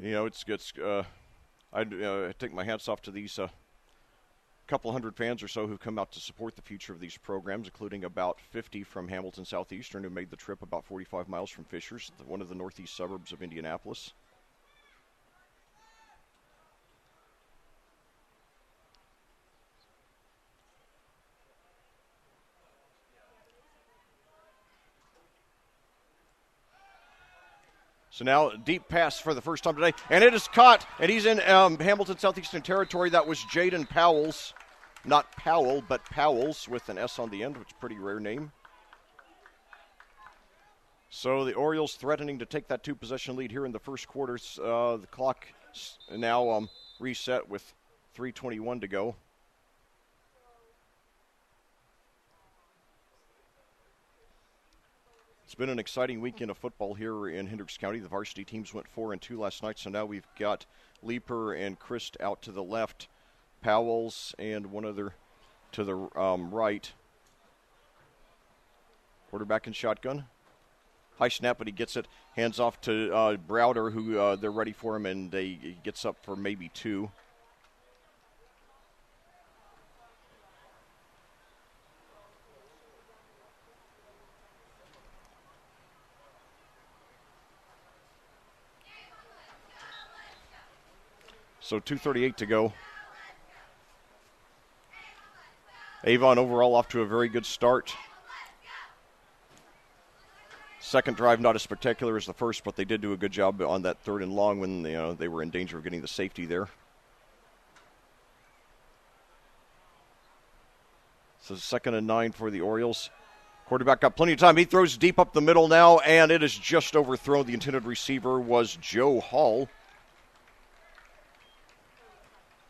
I take my hats off to these couple hundred fans or so who've come out to support the future of these programs, including about 50 from Hamilton Southeastern who made the trip about 45 miles from Fishers, one of the northeast suburbs of Indianapolis. So now, deep pass for the first time today, and it is caught, and he's in Hamilton Southeastern territory. That was Jaden Powell's, not Powell, but Powell's with an S on the end, which is a pretty rare name. So the Orioles threatening to take that two-possession lead here in the first quarter. The clock now reset with 3:21 to go. It's been an exciting weekend of football here in Hendricks County. The varsity teams went 4-2 last night, so now we've got Leeper and Christ out to the left, Powell's and one other to the right. Quarterback in shotgun. High snap, but he gets it. Hands off to Browder, who they're ready for him, and he gets up for maybe two. So 2:38 to go. Avon overall off to a very good start. Second drive not as spectacular as the first, but they did do a good job on that third and long when they were in danger of getting the safety there. So 2nd and 9 for the Orioles. Quarterback got plenty of time. He throws deep up the middle now, and it is just overthrown. The intended receiver was Joe Hall.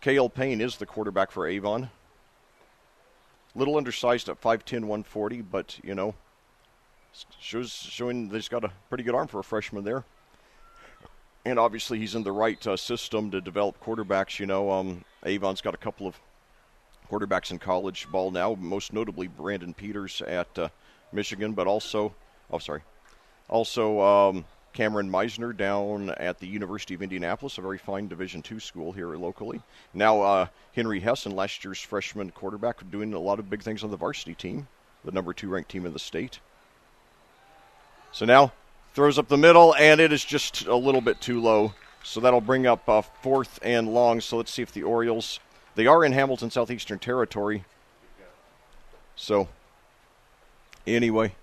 Cale Payne is the quarterback for Avon. Little undersized at 5'10", 140, but, showing that he's got a pretty good arm for a freshman there. And obviously he's in the right system to develop quarterbacks. Avon's got a couple of quarterbacks in college ball now, most notably Brandon Peters at Michigan, but also Cameron Meisner down at the University of Indianapolis, a very fine Division II school here locally. Now Henry Hessen, last year's freshman quarterback, doing a lot of big things on the varsity team, the number 2 ranked team in the state. So now throws up the middle, and it is just a little bit too low. So that'll bring up 4th and long. So let's see if the Orioles, they are in Hamilton Southeastern territory. So anyway.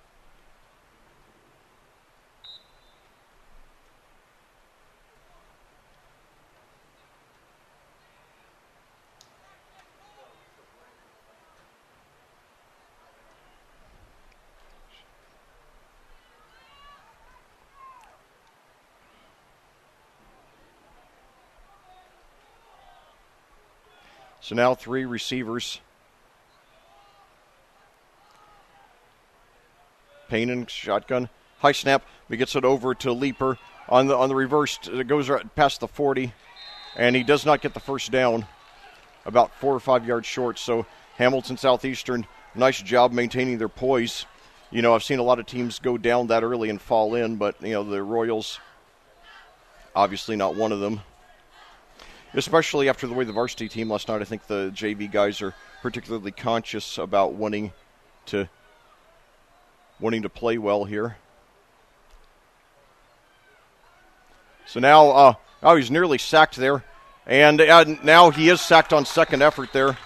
So now 3 receivers. Payne in shotgun. High snap. He gets it over to Leeper. On the reverse, it goes right past the 40. And he does not get the first down. About 4 or 5 yards short. So Hamilton Southeastern, nice job maintaining their poise. I've seen a lot of teams go down that early and fall in. But, the Royals, obviously not one of them. Especially after the way the varsity team last night, I think the JV guys are particularly conscious about wanting to play well here. So now, he's nearly sacked there, and now he is sacked on second effort there.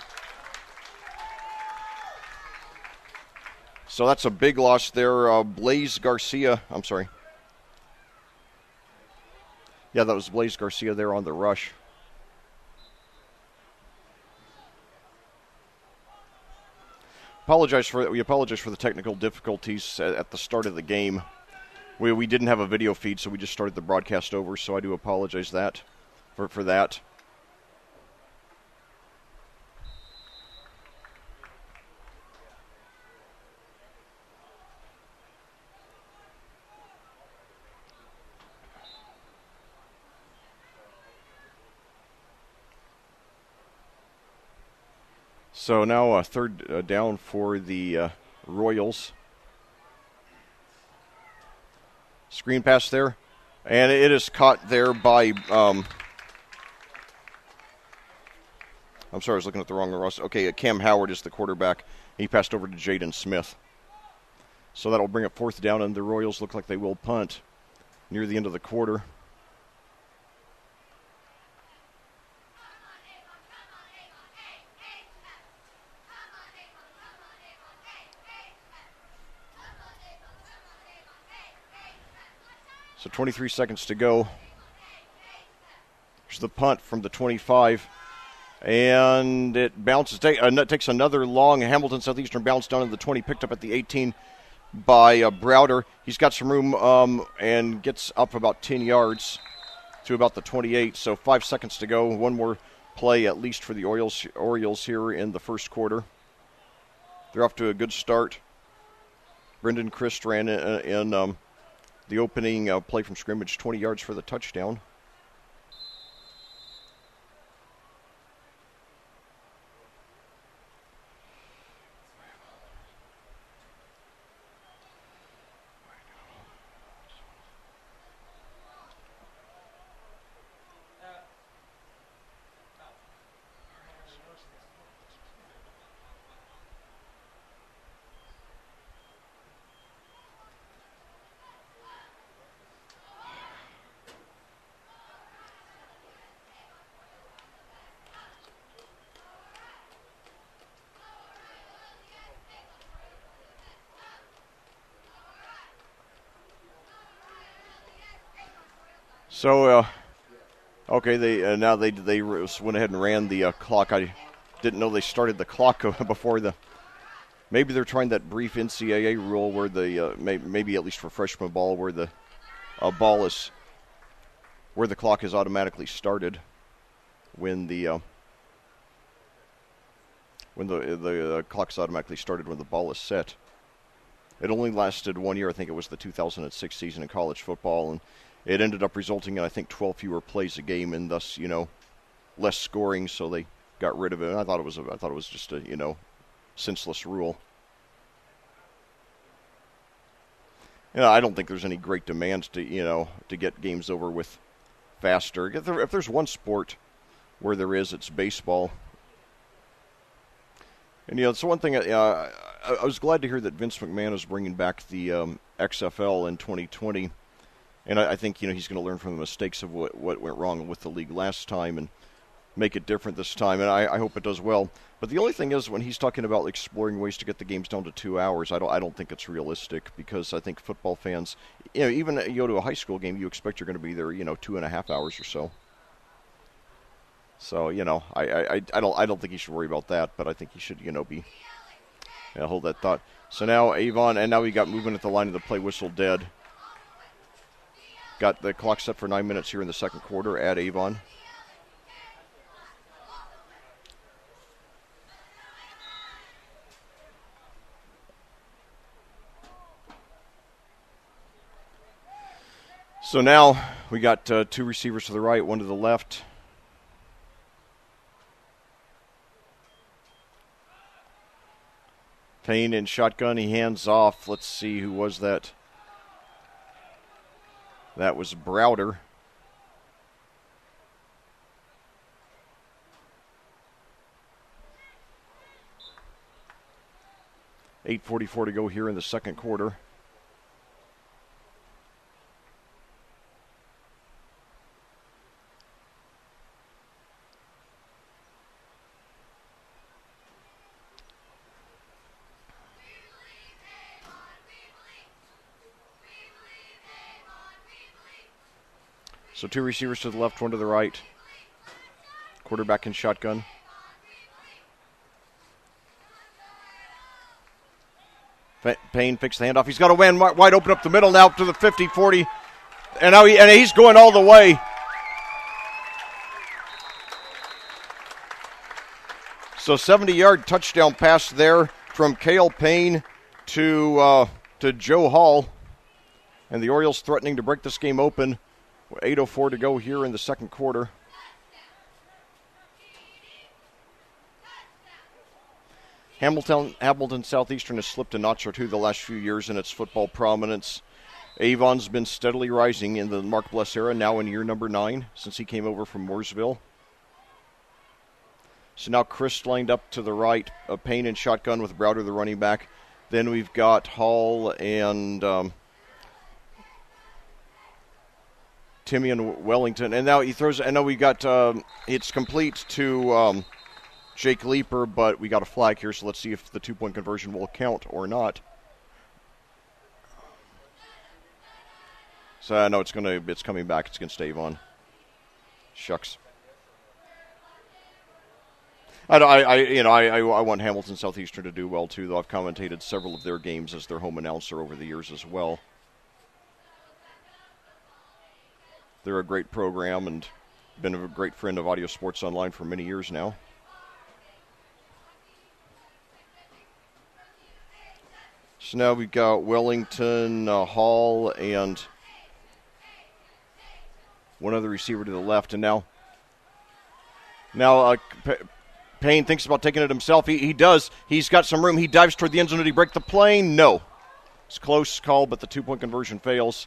So that's a big loss there. Blaze Garcia, I'm sorry. Yeah, that was Blaze Garcia there on the rush. We apologize for the technical difficulties at the start of the game. We didn't have a video feed, so we just started the broadcast over, so I do apologize for that. So now 3rd down for the Royals. Screen pass there. And it is caught there by, I'm sorry, I was looking at the wrong roster. Okay, Cam Howard is the quarterback. He passed over to Jaden Smith. So that'll bring up 4th down, and the Royals look like they will punt near the end of the quarter. So 23 seconds to go. Here's the punt from the 25. And it bounces, takes another long Hamilton Southeastern bounce down to the 20, picked up at the 18 by Browder. He's got some room and gets up about 10 yards to about the 28. So 5 seconds to go. One more play at least for the Orioles here in the first quarter. They're off to a good start. Brendan Christ ran in the opening play from scrimmage, 20 yards for the touchdown. So, okay, they went ahead and ran the clock. I didn't know they started the clock before the. Maybe they're trying that brief NCAA rule where the maybe at least for freshman ball where the ball is where the clock is automatically started when the clock's automatically started when the ball is set. It only lasted 1 year. I think it was the 2006 season in college football, and it ended up resulting in, I think, 12 fewer plays a game, and thus, less scoring. So they got rid of it. And I thought it was just a, senseless rule. I don't think there's any great demand to get games over with faster. If there's one sport where there is, it's baseball. And it's one thing. I was glad to hear that Vince McMahon is bringing back the XFL in 2020. And I think, he's going to learn from the mistakes of what went wrong with the league last time and make it different this time. And I hope it does well. But the only thing is, when he's talking about exploring ways to get the games down to 2 hours, I don't think it's realistic, because I think football fans, even you go to a high school game, you expect you're going to be there, 2.5 hours or so. So, I don't think he should worry about that, but I think he should, hold that thought. So now Avon, and now we got movement at the line of the play, whistle dead. Got the clock set for 9 minutes here in the second quarter at Avon. So now we got 2 receivers to the right, 1 to the left. Payne in shotgun, he hands off. Let's see, who was that? That was Browder. .8:44 to go here in the second quarter. So 2 receivers to the left, 1 to the right. Quarterback in shotgun. Payne fakes the handoff. He's got a man wide open up the middle now to the 50, 40. And now he's going all the way. So 70-yard touchdown pass there from Cale Payne to Joe Hall. And the Orioles threatening to break this game open. 8:04 to go here in the second quarter. Hamilton Southeastern has slipped a notch or two the last few years in its football prominence. Avon's been steadily rising in the Mark Bless era, now in year number 9 since he came over from Mooresville. So now Chris lined up to the right, Payne in shotgun with Browder the running back. Then we've got Hall and Timmy and Wellington. And now he throws, and now we got, it's complete to Jake Leeper, but we got a flag here, so let's see if the 2-point conversion will count or not. So I know it's coming back. It's against Avon. Shucks. I want Hamilton Southeastern to do well too, though I've commentated several of their games as their home announcer over the years as well. They're a great program and been a great friend of Audio Sports Online for many years now. So now we've got Wellington, Hall, and one other receiver to the left. And now Payne thinks about taking it himself. He does. He's got some room. He dives toward the end zone. Did he break the plane? No. It's a close call, but the 2-point conversion fails.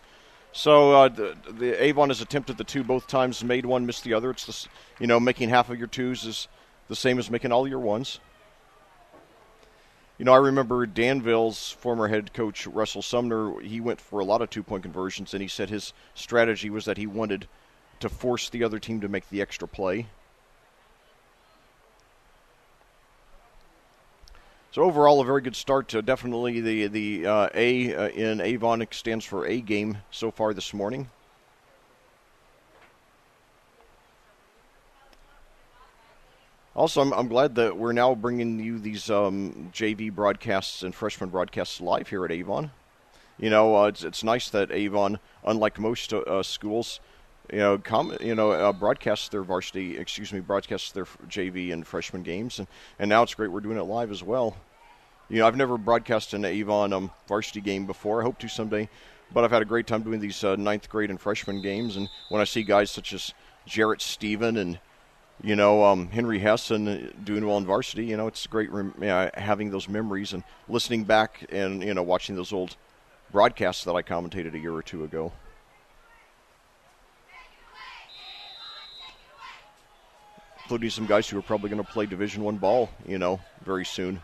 So the Avon has attempted the 2 both times, made one, missed the other. It's this, making half of your 2s is the same as making all your 1s. I remember Danville's former head coach, Russell Sumner, he went for a lot of 2-point conversions, and he said his strategy was that he wanted to force the other team to make the extra play. So overall, a very good start. Definitely the A in Avon stands for A game so far this morning. Also, I'm glad that we're now bringing you these JV broadcasts and freshman broadcasts live here at Avon. It's nice that Avon, unlike most schools, broadcasts their JV and freshman games, and now it's great we're doing it live as well. I've never broadcast an Avon varsity game before. I hope to someday, but I've had a great time doing these 9th grade and freshman games, and when I see guys such as Jarrett Stephen and Henry Hessen doing well in varsity, it's great having those memories and listening back and watching those old broadcasts that I commentated a year or 2 ago. Including some guys who are probably going to play Division I ball, very soon.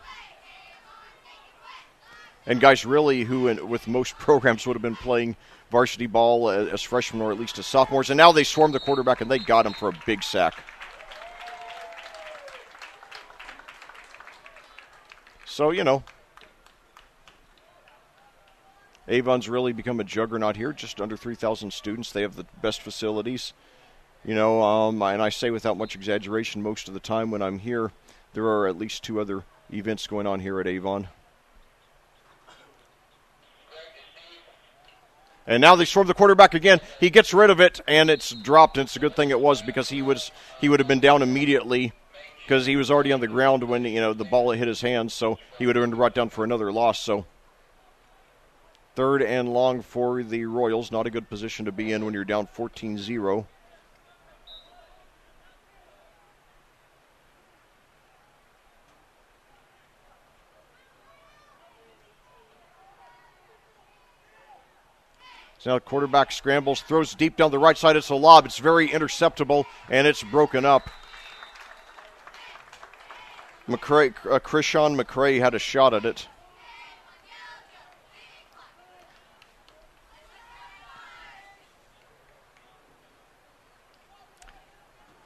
And guys really who, with most programs, would have been playing varsity ball as freshmen or at least as sophomores. And now they swarm the quarterback, and they got him for a big sack. So, Avon's really become a juggernaut here, just under 3,000 students. They have the best facilities. And I say without much exaggeration, most of the time when I'm here, there are at least 2 other events going on here at Avon. And now they swarm the quarterback again. He gets rid of it, and it's dropped. And it's a good thing it was, because he would have been down immediately, because he was already on the ground when the ball hit his hands. So he would have been brought down for another loss. So 3rd and long for the Royals. Not a good position to be in when you're down 14-0. So now the quarterback scrambles, throws deep down the right side. It's a lob. It's very interceptable, and it's broken up. Krishan McCray had a shot at it.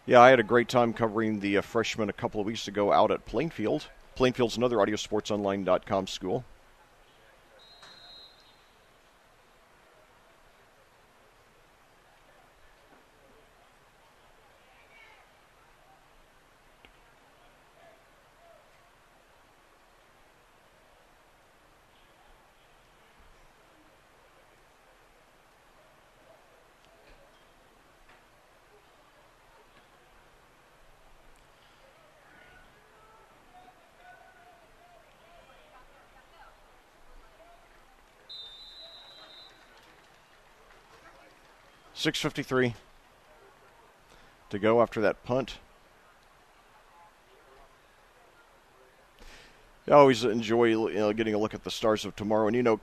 Yeah, I had a great time covering the freshmen a couple of weeks ago out at Plainfield. Plainfield's another audiosportsonline.com school. .6:53 to go after that punt. I always enjoy getting a look at the stars of tomorrow. And,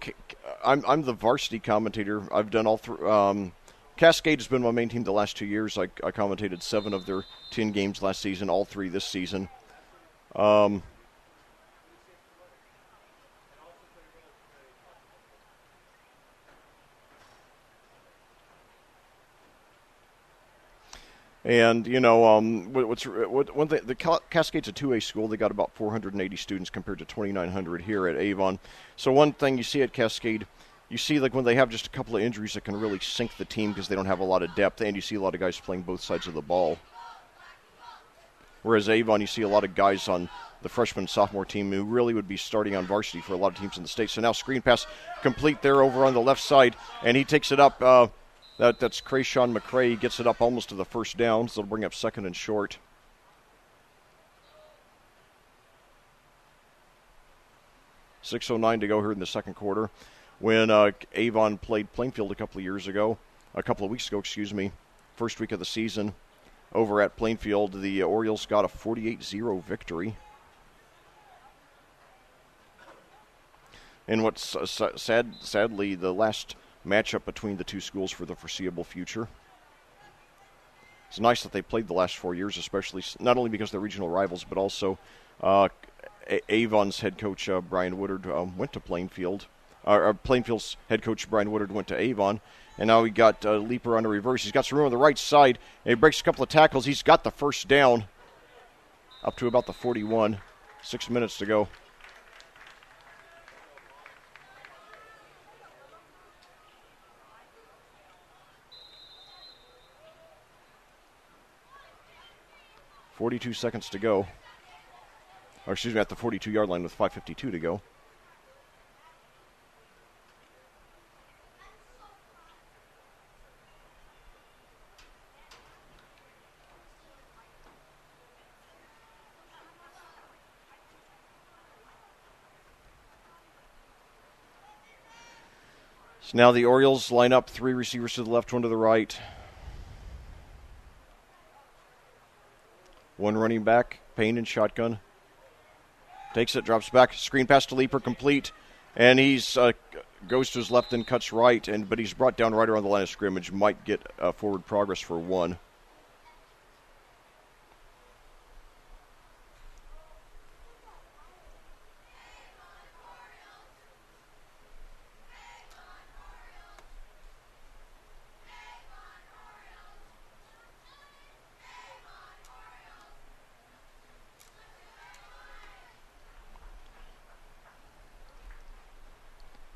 I'm the varsity commentator. I've done all three. Cascade has been my main team the last 2 years. I commentated 7 of their 10 games last season, all 3 this season. And, you know, one thing, the Cascade's a 2A school. They got about 480 students compared to 2,900 here at Avon. So one thing you see at Cascade, you see like when they have just a couple of injuries that can really sink the team because they don't have a lot of depth, and you see a lot of guys playing both sides of the ball. Whereas Avon, you see a lot of guys on the freshman and sophomore team who really would be starting on varsity for a lot of teams in the state. So now screen pass complete there over on the left side, and he takes it up. That's Krayshawn McCray. He gets it up almost to the first down, so it'll bring up second and short. .609 to go here in the second quarter. When Avon played Plainfield a couple of weeks ago, first week of the season, over at Plainfield, the Orioles got a 48-0 victory. And what's sadly the last matchup between the two schools for the foreseeable future. It's nice that they played the last 4 years, especially not only because they're regional rivals, but also Avon's head coach Brian Woodard went to Plainfield. Plainfield's head coach Brian Woodard went to Avon, and now we got Leaper on the reverse. He's got some room on the right side, and he breaks a couple of tackles. He's got the first down up to about the 41. 6 minutes to go. .42 seconds to go. Or excuse me, at the 42-yard line with 5:52 to go. So now the Orioles line up 3 receivers to the left, 1 to the right. 1 running back, Payne in shotgun. Takes it, drops back, screen pass to Leaper, complete. And he's goes to his left and cuts right, but he's brought down right around the line of scrimmage. Might get forward progress for 1.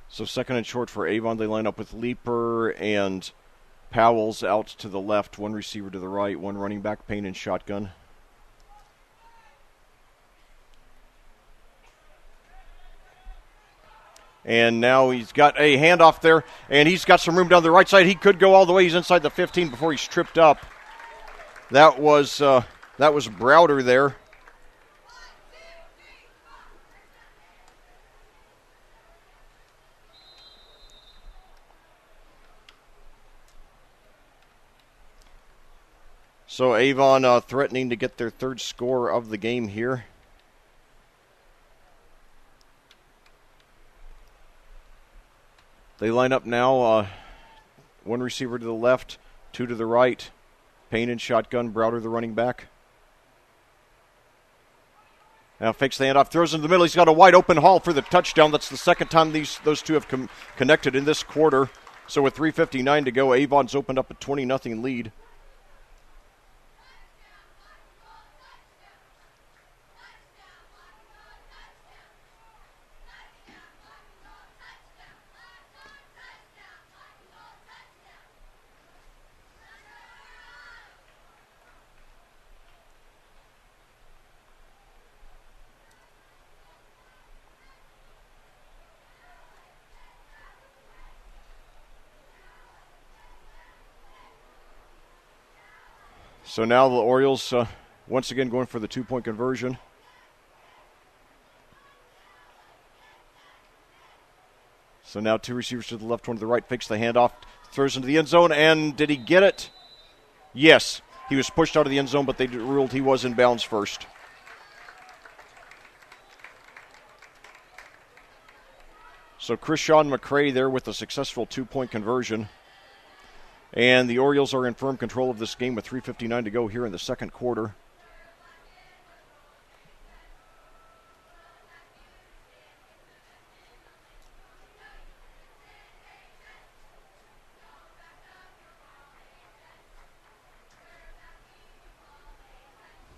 So second and short for Avon. They line up with Leaper and Powell's out to the left, 1 receiver to the right, 1 running back, Payne in shotgun. And now he's got a handoff there, and he's got some room down the right side. He could go all the way. He's inside the 15 before he's tripped up. That was Browder there. So Avon threatening to get their 3rd score of the game here. They line up now, 1 receiver to the left, 2 to the right. Payne in shotgun, Browder the running back. Now fakes the handoff, throws into the middle. He's got a wide open Hall for the touchdown. That's the second time those two have connected in this quarter. So with 3:59 to go, Avon's opened up a 20-0 lead. So now the Orioles once again going for the 2-point conversion. So now 2 receivers to the left, 1 to the right, fakes the handoff, throws into the end zone, and did he get it? Yes. He was pushed out of the end zone, but they ruled he was in bounds first. So Krishawn McCray there with a successful 2-point conversion. And the Orioles are in firm control of this game with 3:59 to go here in the second quarter.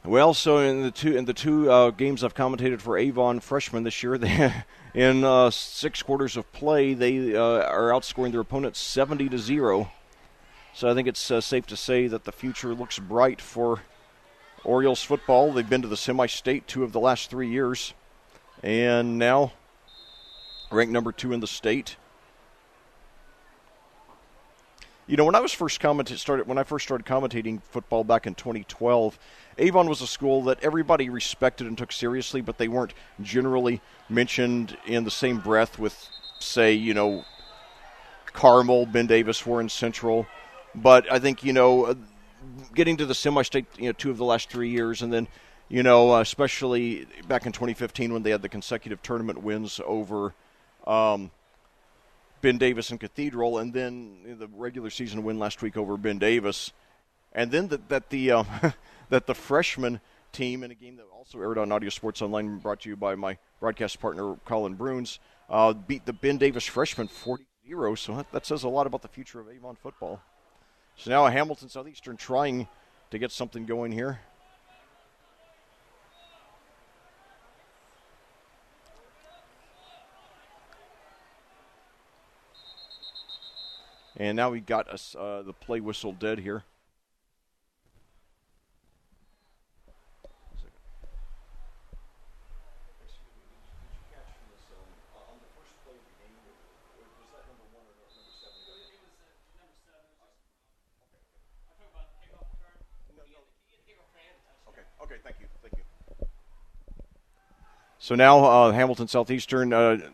Well, so in the two games I've commentated for Avon freshmen this year, in 6 quarters of play, they are outscoring their opponents 70-0. So I think it's safe to say that the future looks bright for Orioles football. They've been to the semi-state 2 of the last 3 years, and now ranked number 2 in the state. You know, when I first started commentating football back in 2012, Avon was a school that everybody respected and took seriously, but they weren't generally mentioned in the same breath with, say, you know, Carmel, Ben Davis, Warren Central. But I think, you know, getting to the semi-state, you know, 2 of the last 3 years, and then, you know, especially back in 2015 when they had the consecutive tournament wins over Ben Davis and Cathedral, and then the regular season win last week over Ben Davis, and then that the freshman team in a game that also aired on Audio Sports Online, brought to you by my broadcast partner Colin Bruns, beat the Ben Davis freshmen 40-0. So that says a lot about the future of Avon football. So now Hamilton Southeastern trying to get something going here. And now we got us the play whistle dead here. Okay, thank you. So now Hamilton Southeastern, the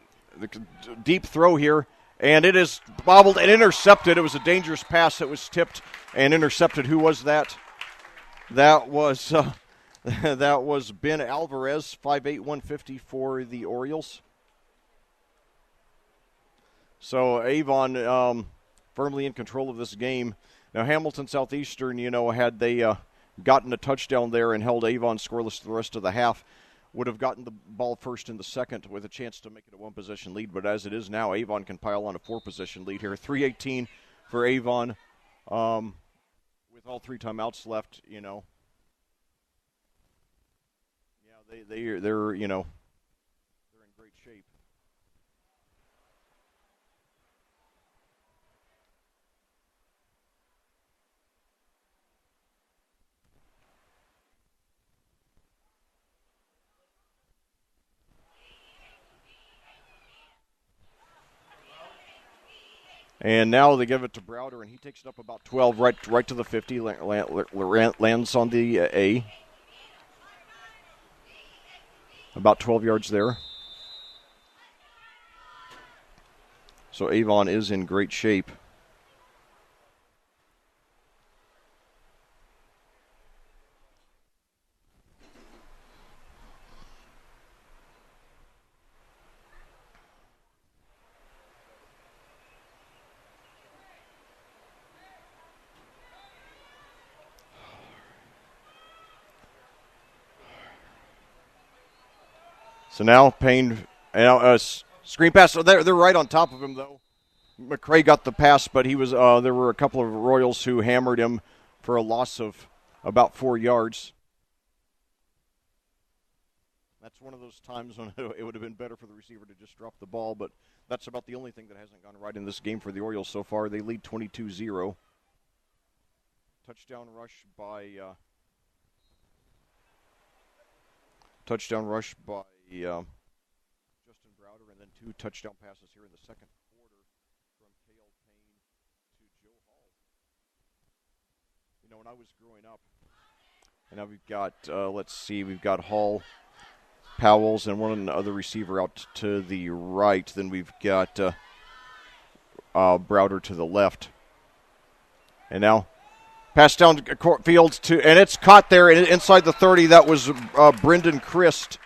deep throw here. And it is bobbled and intercepted. It was a dangerous pass that was tipped and intercepted. Who was that? That was Ben Alvarez, 5'8", 150 for the Orioles. So Avon firmly in control of this game. Now Hamilton Southeastern, you know, had they gotten a touchdown there and held Avon scoreless the rest of the half, would have gotten the ball first in the second with a chance to make it a 1-possession lead. But as it is now, Avon can pile on a 4-possession lead here. 3:18 for Avon with all 3 timeouts left, you know. Yeah, they're you know, they're in great shape. And now they give it to Browder, and he takes it up about 12, right to the 50, lands on the A. About 12 yards there. So Avon is in great shape. So now Payne, screen pass. So they're right on top of him, though. McCray got the pass, but he was. There were a couple of Royals who hammered him for a loss of about 4 yards. That's one of those times when it would have been better for the receiver to just drop the ball, but that's about the only thing that hasn't gone right in this game for the Orioles so far. They lead 22-0. Touchdown rush by Justin Browder, and then 2 touchdown passes here in the second quarter from Cale Payne to Joe Hall. You know, when I was growing up, and now we've got, we've got Hall, Powells, and one other receiver out to the right. Then we've got Browder to the left. And now pass down Fields and it's caught there inside the 30. That was Brendan Christ.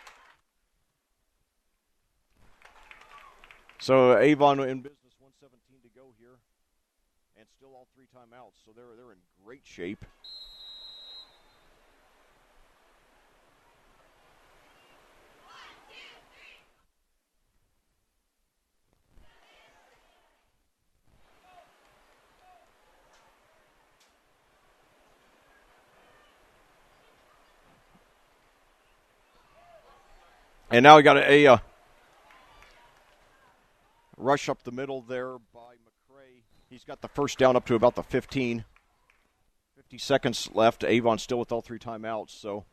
So Avon in business, 1:17 to go here, and still all 3 timeouts. So they're in great shape. And now we got a rush up the middle there by McCray. He's got the first down up to about the 15. 50 seconds left. Avon still with all 3 timeouts, so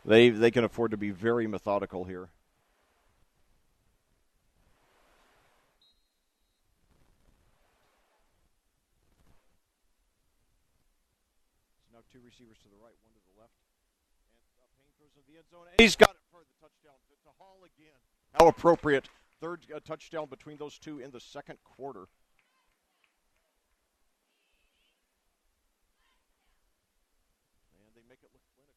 they can afford to be very methodical here. So now 2 receivers to the right, 1 to the left. And Payne throws in the end zone. And he's got it for the touchdown to Hall again. How appropriate. Third touchdown between those two in the second quarter. And they make it look clinical.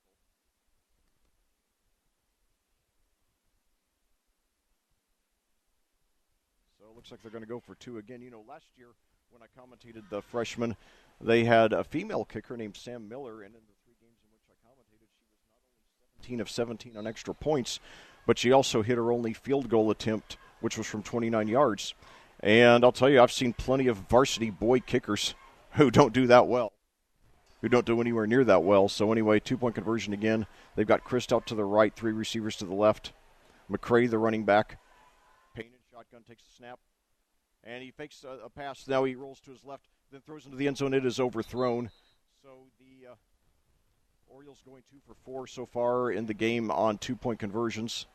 So it looks like they're going to go for 2 again. You know, last year when I commentated the freshmen, they had a female kicker named Sam Miller, and in the 3 games in which I commentated, she was not only 17 of 17 on extra points, but she also hit her only field goal attempt, which was from 29 yards. And I'll tell you, I've seen plenty of varsity boy kickers who don't do that well, who don't do anywhere near that well. So anyway, 2-point conversion again. They've got Christ out to the right, 3 receivers to the left. McCray, the running back. Payne in shotgun, takes the snap. And he fakes a pass. Now he rolls to his left, then throws into the end zone. It is overthrown. So the Orioles going 2 for 4 so far in the game on 2-point conversions.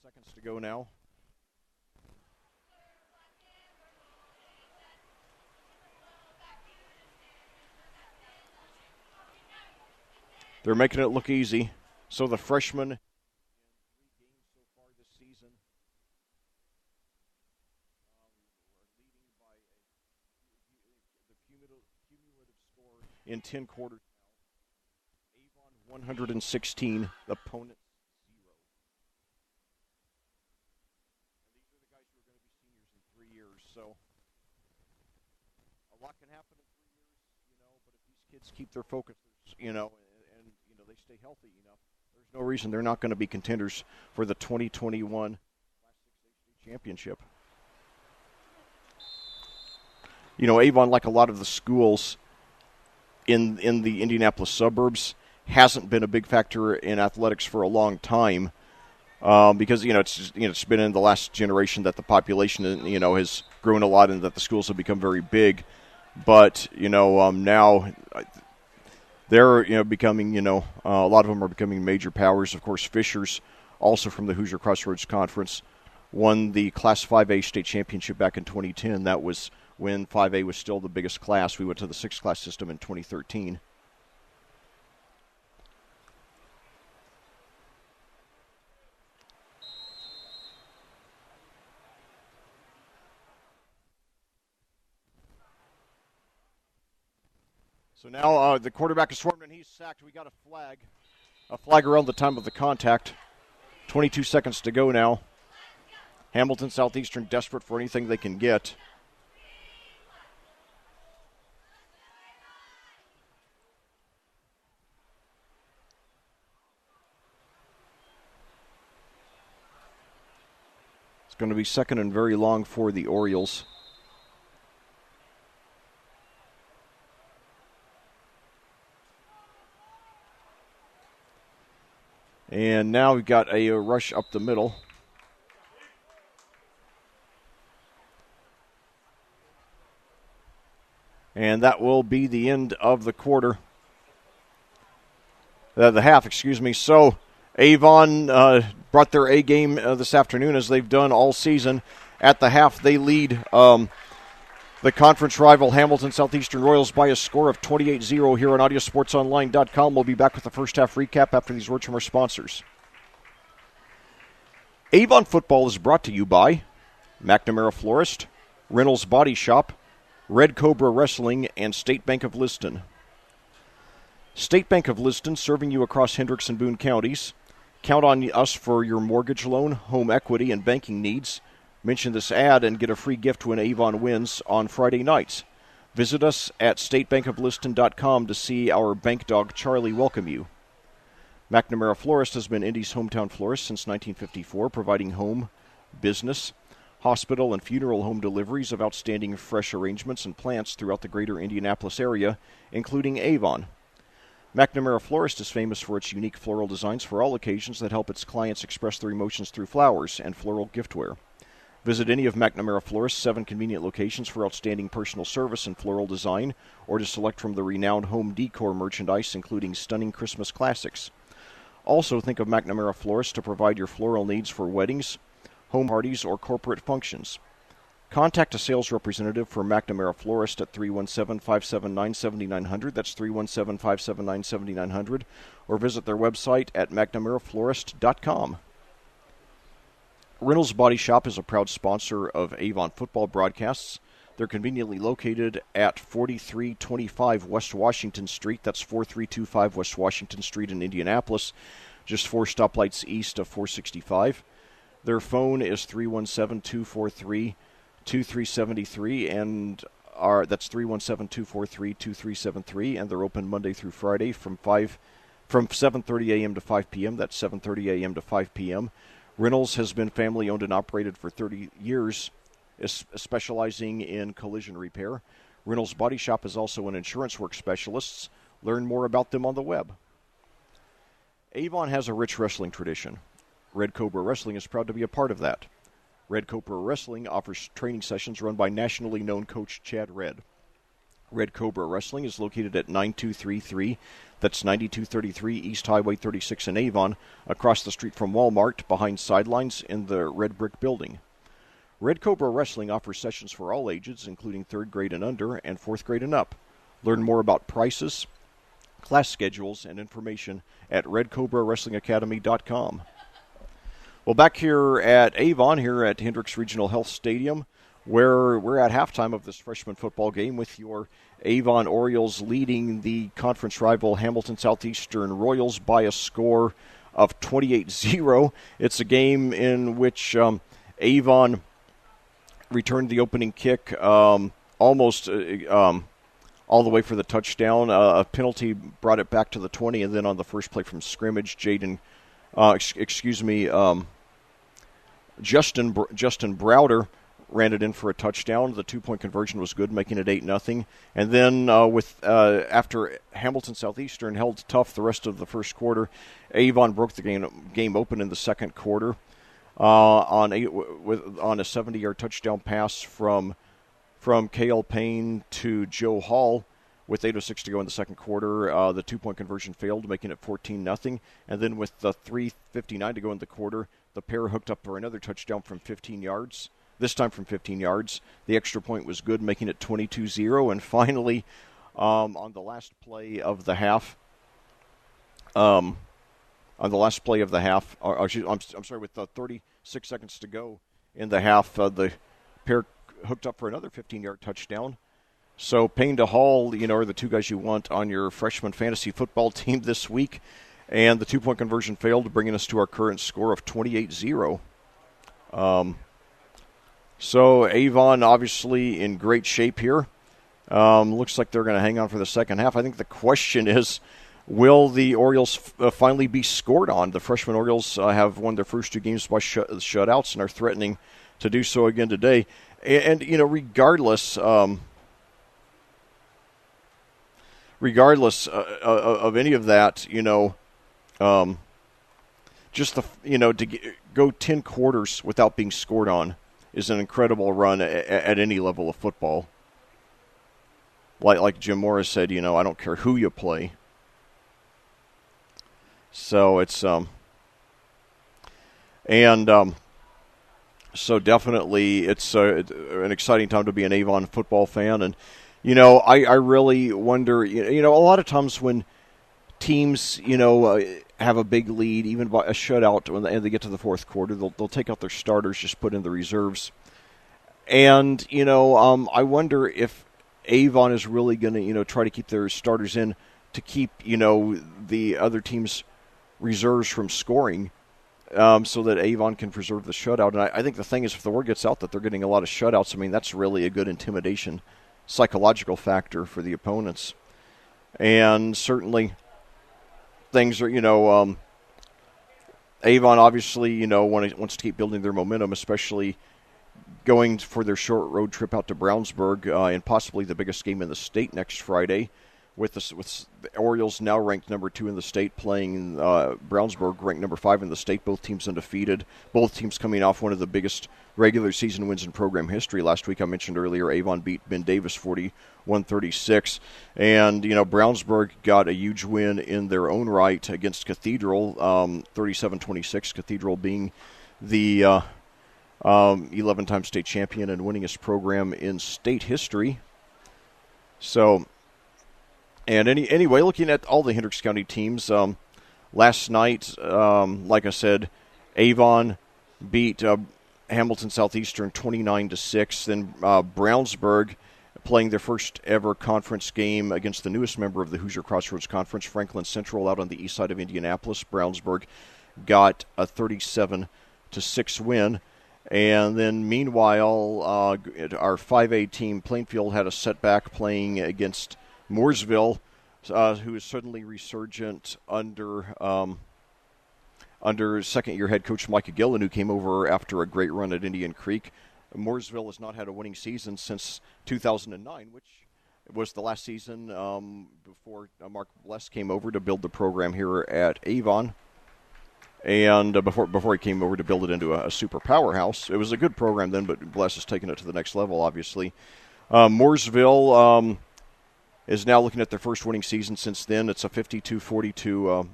Seconds to go now. They're making it look easy. So the freshmen in 3 games so far this season are leading by the cumulative score in 10 quarters now. Avon 116, the opponent. So a lot can happen in 3 years, you know, but if these kids keep their focus, you know, and you know, they stay healthy enough, there's no reason they're not going to be contenders for the 2021 Class 6A championship. You know, Avon, like a lot of the schools in the Indianapolis suburbs, hasn't been a big factor in athletics for a long time. Because it's been in the last generation that the population has grown a lot and that the schools have become very big, but now they're becoming a lot of them are becoming major powers. Of course, Fisher's also from the Hoosier Crossroads Conference won the Class 5A state championship back in 2010. That was when 5A was still the biggest class. We went to the 6th class system in 2013. So now the quarterback is swarmed and he's sacked. We got a flag around the time of the contact. 22 seconds to go now. Hamilton Southeastern desperate for anything they can get. It's going to be second and very long for the Orioles. And now we've got a rush up the middle. And that will be the end of the quarter. The half, excuse me. So Avon brought their A game this afternoon, as they've done all season. At the half, they lead the conference rival Hamilton Southeastern Royals by a score of 28-0 here on audiosportsonline.com. We'll be back with the first half recap after these words from our sponsors. Avon football is brought to you by McNamara Florist, Reynolds Body Shop, Red Cobra Wrestling, and State Bank of Liston. State Bank of Liston, serving you across Hendricks and Boone counties. Count on us for your mortgage loan, home equity, and banking needs. Mention this ad and get a free gift when Avon wins on Friday nights. Visit us at statebankofliston.com to see our bank dog Charlie welcome you. McNamara Florist has been Indy's hometown florist since 1954, providing home, business, hospital, and funeral home deliveries of outstanding fresh arrangements and plants throughout the greater Indianapolis area, including Avon. McNamara Florist is famous for its unique floral designs for all occasions that help its clients express their emotions through flowers and floral giftware. Visit any of McNamara Florist's 7 convenient locations for outstanding personal service and floral design, or to select from the renowned home decor merchandise, including stunning Christmas classics. Also, think of McNamara Florist to provide your floral needs for weddings, home parties, or corporate functions. Contact a sales representative for McNamara Florist at 317-579-7900. That's 317-579-7900. Or visit their website at mcnamaraflorist.com. Reynolds Body Shop is a proud sponsor of Avon football broadcasts. They're conveniently located at 4325 West Washington Street. That's 4325 West Washington Street in Indianapolis, just 4 stoplights east of 465. Their phone is 317-243-2373, and that's 317-243-2373, and they're open Monday through Friday from 7:30 a.m. to 5 p.m. That's 7:30 a.m. to 5 p.m. Reynolds has been family-owned and operated for 30 years, specializing in collision repair. Reynolds Body Shop is also an insurance work specialist. Learn more about them on the web. Avon has a rich wrestling tradition. Red Cobra Wrestling is proud to be a part of that. Red Cobra Wrestling offers training sessions run by nationally known coach Chad Red. Red Cobra Wrestling is located at 9233, that's 9233 East Highway 36 in Avon, across the street from Walmart, behind Sidelines in the Red Brick Building. Red Cobra Wrestling offers sessions for all ages, including 3rd grade and under and 4th grade and up. Learn more about prices, class schedules, and information at redcobrawrestlingacademy.com. Well, back here at Avon, here at Hendricks Regional Health Stadium, where we're at halftime of this freshman football game with your Avon Orioles leading the conference rival Hamilton Southeastern Royals by a score of 28-0. It's a game in which Avon returned the opening kick almost all the way for the touchdown. A penalty brought it back to the 20, and then on the first play from scrimmage, Justin Browder ran it in for a touchdown. The 2-point conversion was good, making it 8-0. And then after Hamilton Southeastern held tough the rest of the first quarter, Avon broke the game open in the second quarter on a 70-yard touchdown pass from Cale Payne to Joe Hall. With 8:06 to go in the second quarter, the 2-point conversion failed, making it 14-0. And then with the 3:59 to go in the quarter, the pair hooked up for another touchdown from 15 yards. This time from 15 yards. The extra point was good, making it 22-0. And finally, on the last play of the half, with the 36 seconds to go in the half, the pair hooked up for another 15-yard touchdown. So Payne to Hall, are the two guys you want on your freshman fantasy football team this week. And the 2-point conversion failed, bringing us to our current score of 28-0. So Avon obviously in great shape here. Looks like they're going to hang on for the second half. I think the question is, will the Orioles finally be scored on? The freshman Orioles have won their first 2 games by shutouts and are threatening to do so again today. And regardless of any of that, just to go 10 quarters without being scored on is an incredible run at any level of football. Like Jim Morris said, I don't care who you play. So it's so definitely it's an exciting time to be an Avon football fan. And I really wonder, a lot of times when teams, have a big lead, even by a shutout, and they get to the fourth quarter, they'll take out their starters, just put in the reserves. And, I wonder if Avon is really going to, try to keep their starters in to keep, the other team's reserves from scoring, so that Avon can preserve the shutout. And I think the thing is, if the word gets out that they're getting a lot of shutouts, I mean, that's really a good intimidation, psychological factor for the opponents. And certainly things are, Avon obviously, wants to keep building their momentum, especially going for their short road trip out to Brownsburg, and possibly the biggest game in the state next Friday, with the Orioles now ranked number 2 in the state playing Brownsburg, ranked number 5 in the state. Both teams undefeated. Both teams coming off one of the biggest regular season wins in program history. Last week I mentioned earlier, Avon beat Ben Davis 41-36. And, Brownsburg got a huge win in their own right against Cathedral, 37-26. Cathedral being the 11-time state champion and winningest program in state history. So, and anyway, looking at all the Hendricks County teams, last night, like I said, Avon beat Hamilton Southeastern 29-6. Then Brownsburg, playing their first ever conference game against the newest member of the Hoosier Crossroads Conference, Franklin Central, out on the east side of Indianapolis. Brownsburg got a 37-6 win. And then meanwhile, our 5A team, Plainfield, had a setback playing against Mooresville, who is suddenly resurgent under second-year head coach Micah Gillen, who came over after a great run at Indian Creek. Mooresville has not had a winning season since 2009, which was the last season before Mark Bless came over to build the program here at Avon. And before he came over to build it into a super powerhouse. It was a good program then, but Bless has taken it to the next level, obviously. Mooresville is now looking at their first winning season since then. It's a 52-42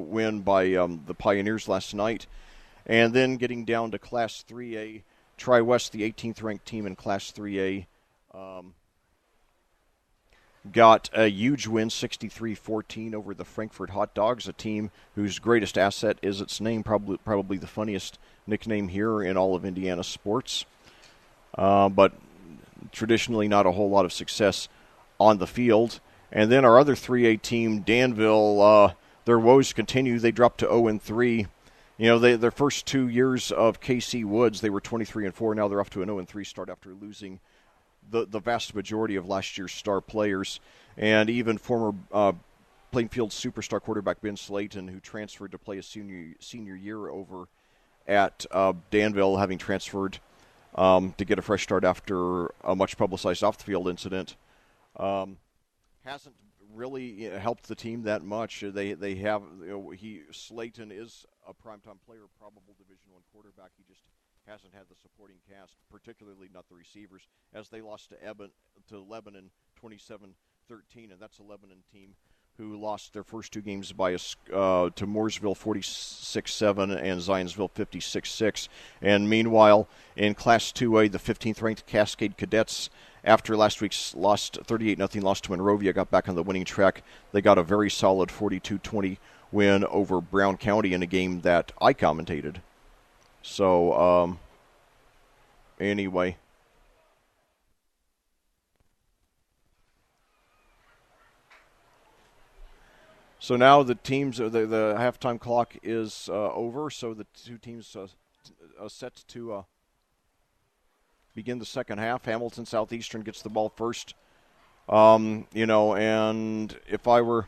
win by the Pioneers last night. And then getting down to Class 3A, Tri-West, the 18th ranked team in Class 3A, got a huge win, 63-14 over the Frankfurt Hot Dogs, a team whose greatest asset is its name, probably the funniest nickname here in all of Indiana sports. But traditionally not a whole lot of success on the field. And then our other 3A team, Danville, their woes continue. They dropped to 0-3. Their first 2 years of KC Woods, they were 23-4. Now they're off to an 0-3 start after losing the vast majority of last year's star players, and even former Plainfield superstar quarterback Ben Slayton, who transferred to play a senior year over at Danville, having transferred to get a fresh start after a much publicized off-the-field incident, hasn't really helped the team that much. They have Slayton is a primetime player, probable Division I quarterback. He just hasn't had the supporting cast, particularly not the receivers, as they lost to Lebanon 27-13, and that's a Lebanon team who lost their first 2 games to Mooresville 46-7 and Zionsville 56-6. And meanwhile, in Class 2A, the 15th-ranked Cascade Cadets, after last week's 38-0 loss to Monrovia, got back on the winning track. They got a very solid 42-20 win over Brown County in a game that I commentated. So, anyway. So now the teams, the halftime clock is over, so the two teams are set to begin the second half. Hamilton Southeastern gets the ball first. And if I were,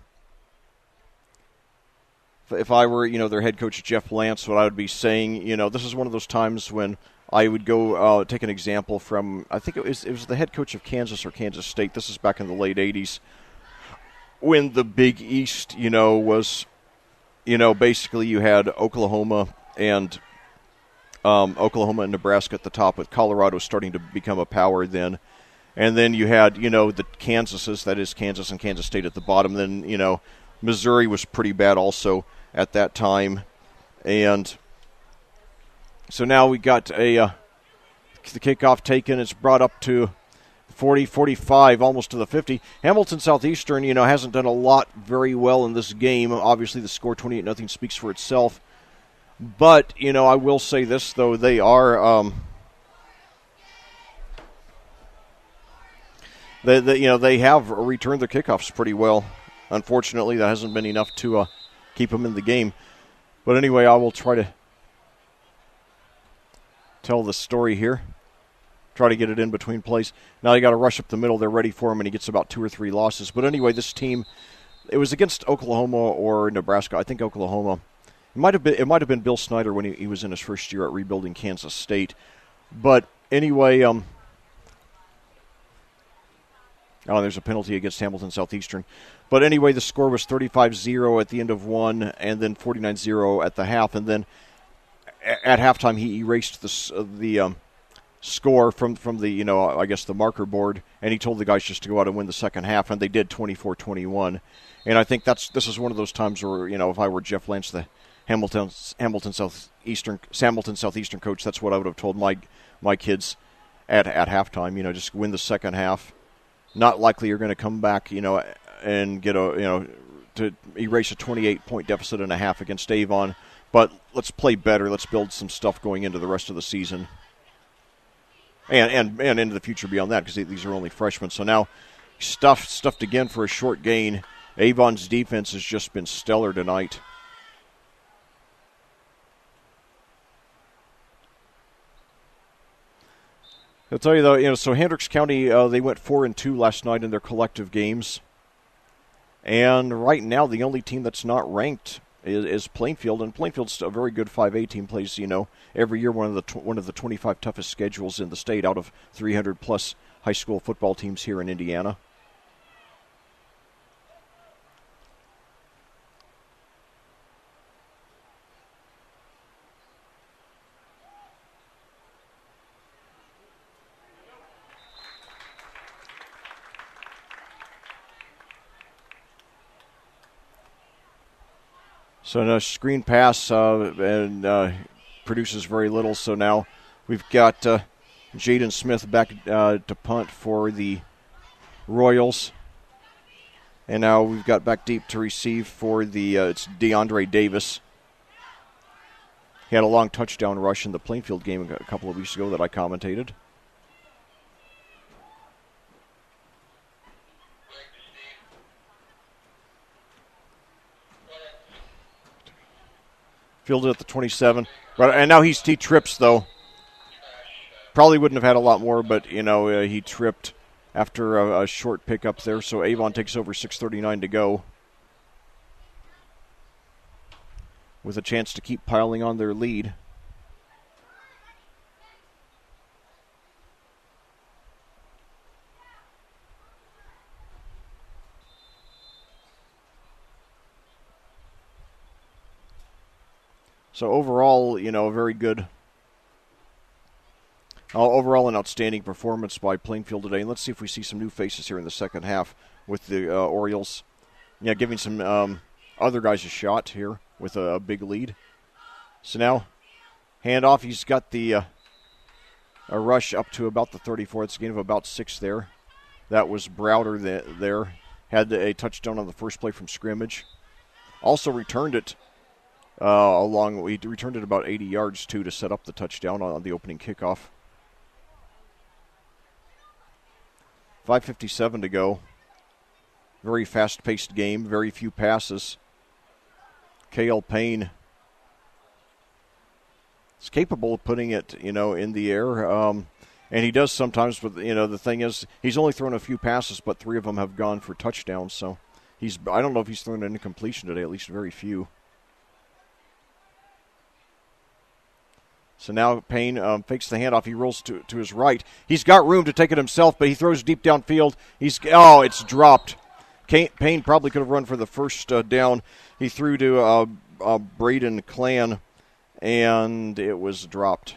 their head coach, Jeff Lance, what I would be saying, this is one of those times when I would go take an example from, I think it was the head coach of Kansas or Kansas State. This is back in the late 80s. When the Big East, was, basically you had Oklahoma and Nebraska at the top, with Colorado starting to become a power then. And then you had, the Kansases, that is Kansas and Kansas State at the bottom. Then, Missouri was pretty bad also at that time. And so now we got the kickoff taken. It's brought up to 40, 45, almost to the 50. Hamilton Southeastern, hasn't done a lot very well in this game. Obviously, the score 28-0 speaks for itself. But, I will say this, though. They are, they have returned their kickoffs pretty well. unfortunately, that hasn't been enough to keep him in the game. But anyway, I will try to tell the story here. Try to get it in between plays. Now you got to rush up the middle. They're ready for him, and he gets about 2 or 3 losses. But anyway, this team, it was against Oklahoma or Nebraska. I think Oklahoma. It might have been Bill Snyder when he was in his first year at rebuilding Kansas State. But anyway, there's a penalty against Hamilton Southeastern. But anyway, the score was 35-0 at the end of one, and then 49-0 at the half. And then at halftime, he erased the score from the, I guess the marker board, and he told the guys just to go out and win the second half, and they did 24-21. And I think this is one of those times where, if I were Jeff Lance, the Hamilton Southeastern coach, that's what I would have told my kids at halftime. Just win the second half. Not likely you're going to come back, and get to erase a 28-point deficit and a half against Avon. But let's play better. Let's build some stuff going into the rest of the season. And into the future beyond that, because these are only freshmen. So now, stuffed again for a short gain. Avon's defense has just been stellar tonight. I'll tell you though, so Hendricks County, they went 4-2 last night in their collective games, and right now the only team that's not ranked is Plainfield, and Plainfield's a very good 5A team. Plays every year one of the 25 toughest schedules in the state out of 300 plus high school football teams here in Indiana. So no screen pass and produces very little. So now we've got Jaden Smith back to punt for the Royals. And now we've got back deep to receive for it's DeAndre Davis. He had a long touchdown rush in the Plainfield game a couple of weeks ago that I commentated. Fielded at the 27. And now he trips, though. Probably wouldn't have had a lot more, but, he tripped after a short pickup there. So Avon takes over, 6:39 to go, with a chance to keep piling on their lead. So overall, a very good, overall an outstanding performance by Plainfield today. And let's see if we see some new faces here in the second half with the Orioles. Giving some other guys a shot here with a big lead. So now, handoff. He's got a rush up to about the 34. It's a gain of about 6 there. That was Browder there. Had a touchdown on the first play from scrimmage. Also returned it. We returned it about 80 yards, too, to set up the touchdown on the opening kickoff. 5:57 to go. Very fast-paced game, very few passes. K.L. Payne is capable of putting it, in the air. And he does sometimes, but, the thing is, he's only thrown a few passes, but 3 of them have gone for touchdowns. So I don't know if he's thrown an incompletion today, at least very few. So now Payne fakes the handoff. He rolls to his right. He's got room to take it himself, but he throws deep downfield. It's dropped. Payne probably could have run for the first down. He threw to Braden Clan, and it was dropped.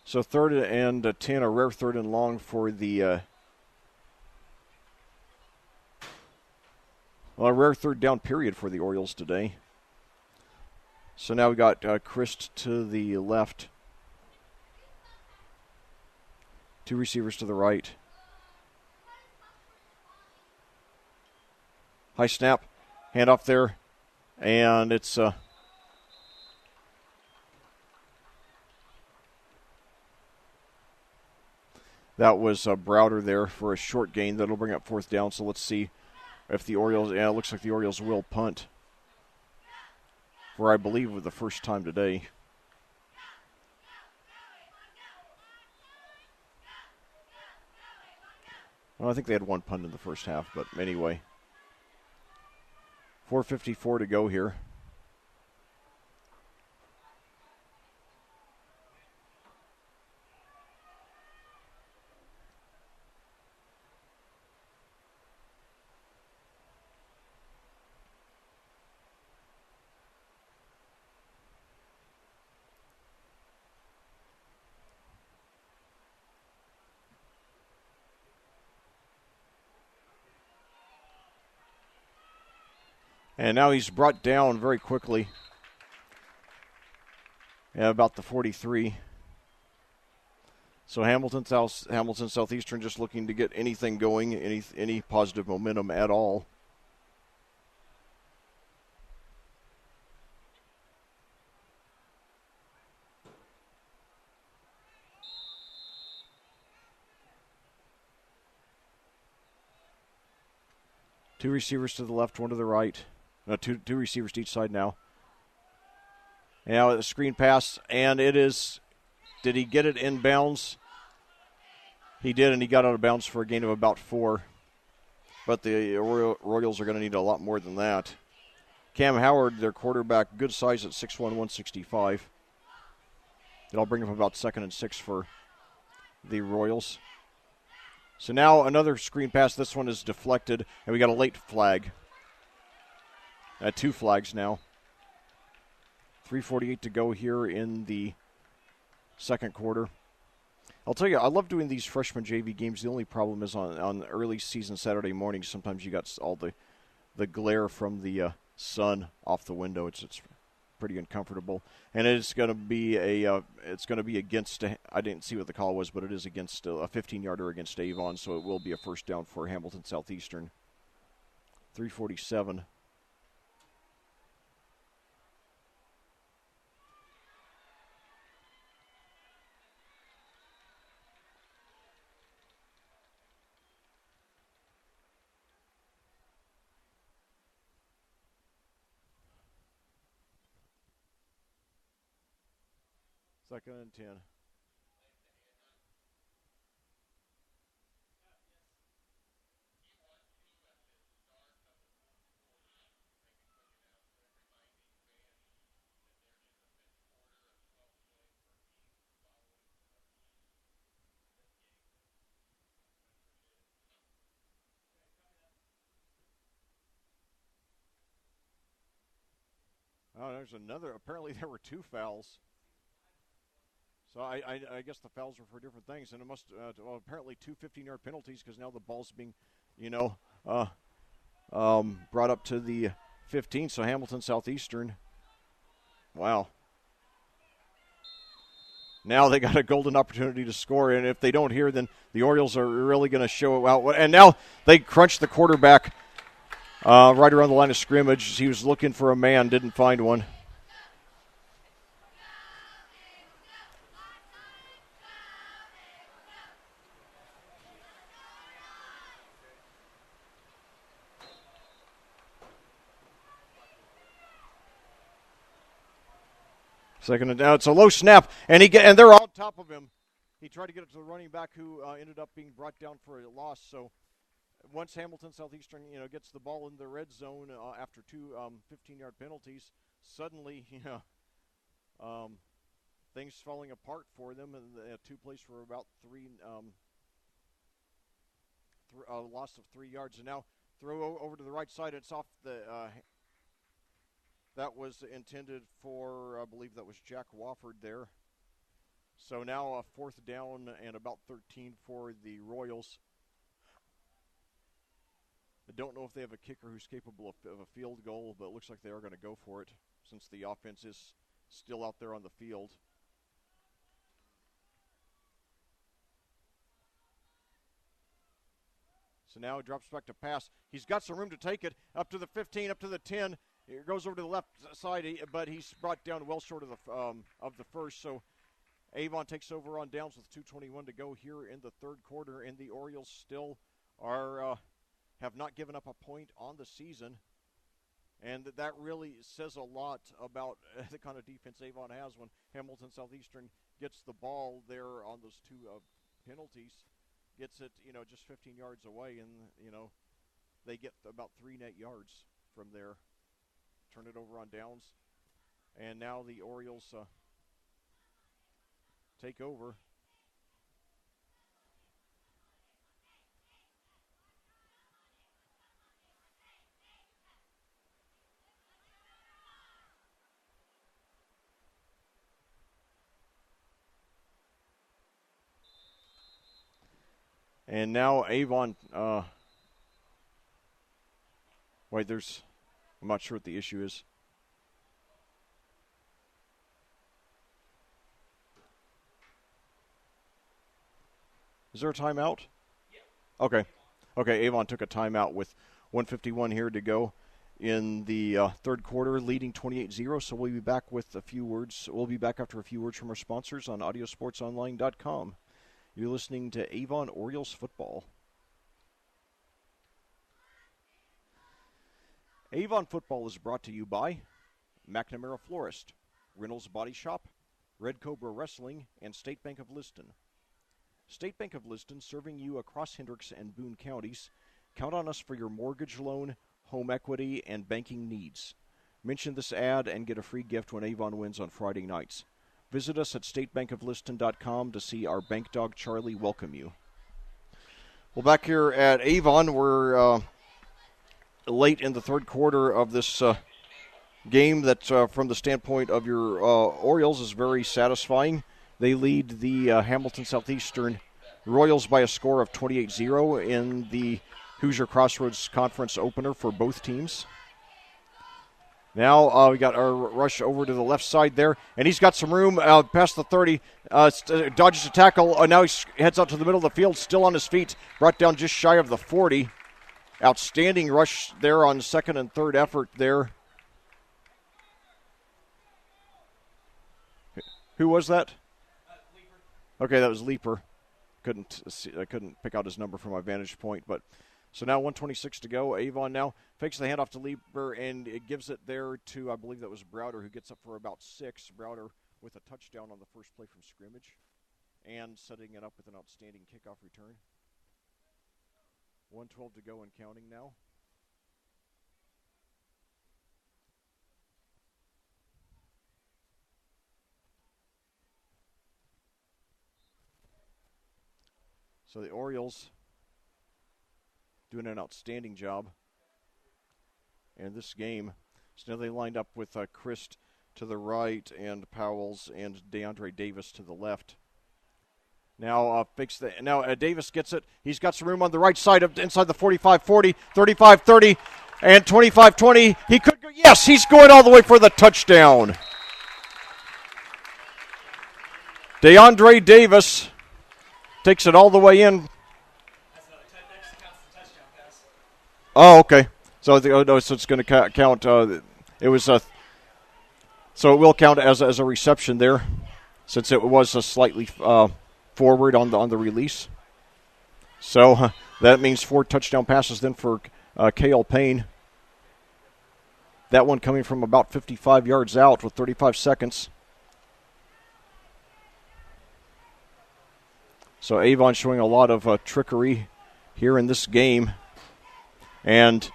So 3rd and 10, a rare 3rd and long for the a rare 3rd down period for the Orioles today. So now we got Christ to the left. 2 receivers to the right. High snap, handoff there. And it's that was Browder there for a short gain. That'll bring up 4th down. So let's see if the Orioles, it looks like the Orioles will punt for, I believe, the first time today. Well, I think they had one punt in the first half, but anyway. 4:54 to go here. And now he's brought down very quickly. Yeah, about the 43. So Hamilton Southeastern just looking to get anything going, any positive momentum at all. Two receivers to the left, one to the right. Two receivers to each side now. Now a screen pass, and it is. Did he get it in bounds? He did, and he got out of bounds for a gain of about 4. But the Royals are going to need a lot more than that. Cam Howard, their quarterback, good size at 6'1", 165. That'll bring up about 2nd and 6 for the Royals. So now another screen pass. This one is deflected, and we got a late flag. 2 flags now. 3:48 to go here in the second quarter. I'll tell you, I love doing these freshman JV games. The only problem is on early season Saturday mornings, sometimes you got all the glare from the sun off the window. It's pretty uncomfortable, and it's going to be against. I didn't see what the call was, but it is against a 15-yarder against Avon, so it will be a first down for Hamilton Southeastern. 3:47. Second and 10. Oh, there's another. Apparently, there were 2 fouls. So I guess the fouls are for different things, and it must apparently 2 15-yard penalties because now the ball's being, brought up to the 15. So Hamilton Southeastern, wow. Now they got a golden opportunity to score, and if they don't here, then the Orioles are really going to show out. And now they crunch the quarterback right around the line of scrimmage. He was looking for a man, didn't find one. Second and down. It's a low snap, and they're on top of him. He tried to get it to the running back, who ended up being brought down for a loss. So once Hamilton Southeastern, gets the ball in the red zone after 2 15-yard penalties, suddenly, things falling apart for them, and 2 plays for about 3, loss of 3 yards, and now throw over to the right side. It's off the. That was intended for, I believe that was Jack Wofford there. So now a 4th down and about 13 for the Royals. I don't know if they have a kicker who's capable of a field goal, but it looks like they are going to go for it since the offense is still out there on the field. So now he drops back to pass. He's got some room to take it up to the 15, up to the 10. He goes over to the left side, but he's brought down well short of the first. So Avon takes over on downs with 2:21 to go here in the third quarter, and the Orioles still have not given up a point on the season. And that really says a lot about the kind of defense Avon has when Hamilton Southeastern gets the ball there on those two penalties, gets it, just 15 yards away, and, they get about 3 net yards from there. Turn it over on downs. And now the Orioles take over. And now Avon, I'm not sure what the issue is. Is there a timeout? Yeah. Okay, Avon took a timeout with 1:51 here to go in the third quarter, leading 28-0. So we'll be back with a few words. We'll be back after a few words from our sponsors on audiosportsonline.com. You're listening to Avon Orioles football. Avon football is brought to you by McNamara Florist, Reynolds Body Shop, Red Cobra Wrestling, and State Bank of Liston. State Bank of Liston, serving you across Hendricks and Boone counties. Count on us for your mortgage loan, home equity, and banking needs. Mention this ad and get a free gift when Avon wins on Friday nights. Visit us at statebankofliston.com to see our bank dog Charlie welcome you. Well, back here at Avon, we're late in the third quarter of this game that, from the standpoint of your Orioles, is very satisfying. They lead the Hamilton Southeastern Royals by a score of 28-0 in the Hoosier Crossroads Conference opener for both teams. Now we got our rush over to the left side there, and he's got some room past the 30, dodges a tackle. Now he heads out to the middle of the field, still on his feet, brought down just shy of the 40. Outstanding rush there on second and third effort there. Who was that? Okay, that was Leaper. I couldn't pick out his number from my vantage point, but so now 1:26 to go. Avon now fakes the handoff to Leaper, and it gives it there to, I believe that was Browder, who gets up for about 6. Browder with a touchdown on the first play from scrimmage, and setting it up with an outstanding kickoff return. 1:12 to go and counting now. So the Orioles doing an outstanding job in this game. So now they lined up with Christ to the right and Powell's and DeAndre Davis to the left. Now Davis gets it. He's got some room on the right side of inside the 45-40, 35-30, and 25-20. He could go. Yes, he's going all the way for the touchdown. DeAndre Davis takes it all the way in. Oh, okay. So it's going to count. It was so it will count as a reception there, since it was slightly forward on the release. So that means 4 touchdown passes then for K.L. Payne. That one coming from about 55 yards out with 35 seconds. So Avon showing a lot of trickery here in this game. And,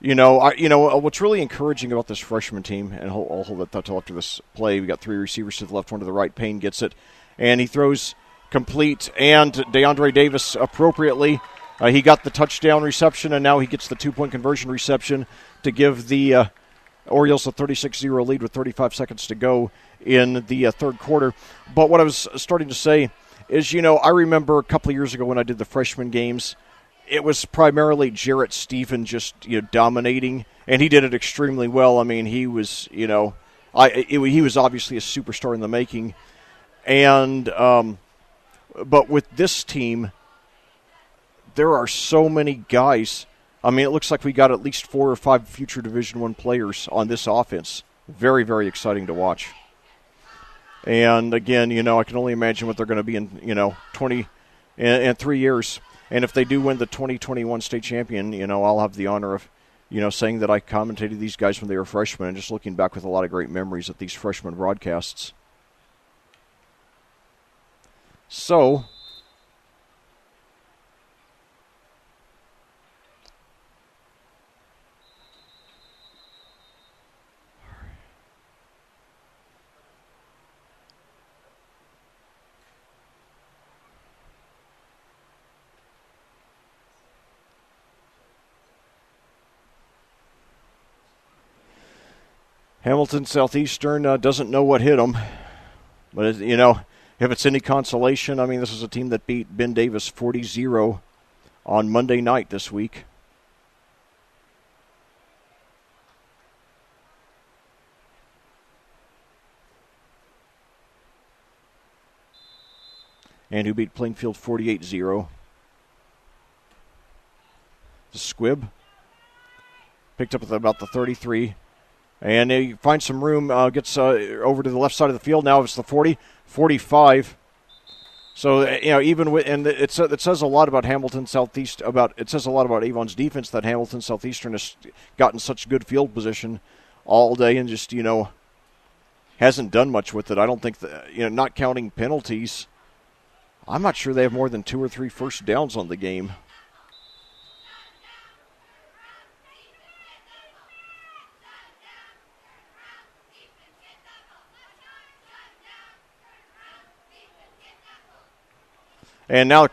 what's really encouraging about this freshman team, and I'll hold that thought till after this play. We got 3 receivers to the left, 1 to the right. Payne gets it, and he throws complete. And DeAndre Davis appropriately, he got the touchdown reception, and now he gets the 2-point conversion reception to give the Orioles a 36-0 lead with 35 seconds to go in the third quarter. But what I was starting to say is, I remember a couple of years ago when I did the freshman games, it was primarily Jarrett Stephen just dominating, and he did it extremely well. I mean, he was he was obviously a superstar in the making, and but with this team, there are so many guys I mean, it looks like we got at least 4 or 5 future Division I players on this offense. Very, very exciting to watch. And again, I can only imagine what they're going to be in, 20 and 3 years. And if they do win the 2021 state champion, I'll have the honor of, saying that I commentated these guys when they were freshmen, and just looking back with a lot of great memories at these freshman broadcasts. So, Hamilton Southeastern doesn't know what hit them. But, if it's any consolation, I mean, this is a team that beat Ben Davis 40-0 on Monday night this week. And who beat Plainfield 48-0. The Squib picked up at about the 33. And he finds some room, gets over to the left side of the field. Now it's the 40, 45. So, even with, and it says a lot about Hamilton Southeast, it says a lot about Avon's defense that Hamilton Southeastern has gotten such good field position all day and just, hasn't done much with it. I don't think that, not counting penalties, I'm not sure they have more than 2 or 3 first downs on the game. And now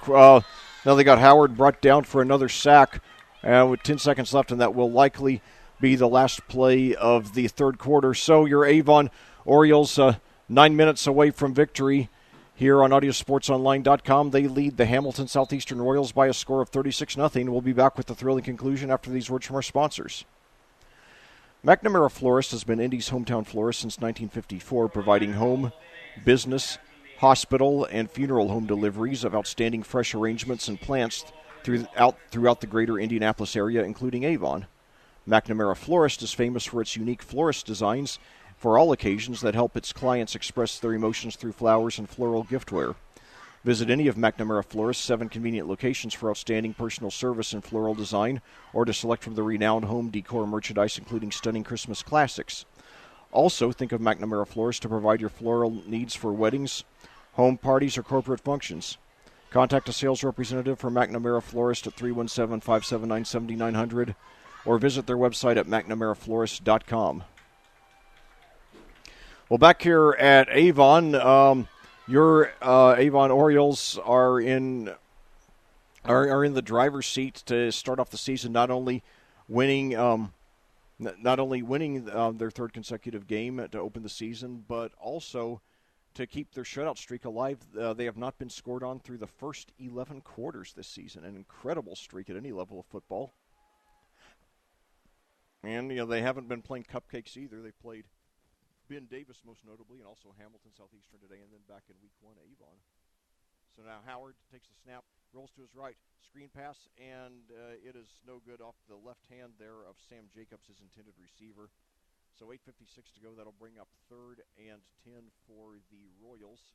they got Howard brought down for another sack with 10 seconds left, and that will likely be the last play of the third quarter. So your Avon Orioles 9 minutes away from victory here on audiosportsonline.com. They lead the Hamilton Southeastern Royals by a score of 36-0. We'll be back with the thrilling conclusion after these words from our sponsors. McNamara Florist has been Indy's hometown florist since 1954, providing home, business, hospital, and funeral home deliveries of outstanding fresh arrangements and plants throughout the greater Indianapolis area, including Avon. McNamara Florist is famous for its unique florist designs for all occasions that help its clients express their emotions through flowers and floral giftware. Visit any of McNamara Florist's 7 convenient locations for outstanding personal service and floral design, or to select from the renowned home decor merchandise, including stunning Christmas classics. Also, think of McNamara Florist to provide your floral needs for weddings, home parties, or corporate functions. Contact a sales representative for McNamara Florist at 317-579-7900 or visit their website at mcnamaraflorist.com. Well, back here at Avon, your Avon Orioles are in the driver's seat to start off the season, not only winning their third consecutive game to open the season, but also to keep their shutout streak alive. They have not been scored on through the first 11 quarters this season, an incredible streak at any level of football. And, they haven't been playing cupcakes either. They played Ben Davis most notably, and also Hamilton Southeastern today, and then back in week 1, Avon. So now Howard takes the snap, rolls to his right, screen pass, and it is no good off the left hand there of Sam Jacobs, his intended receiver. So 8:56 to go. That'll bring up 3rd and 10 for the Royals.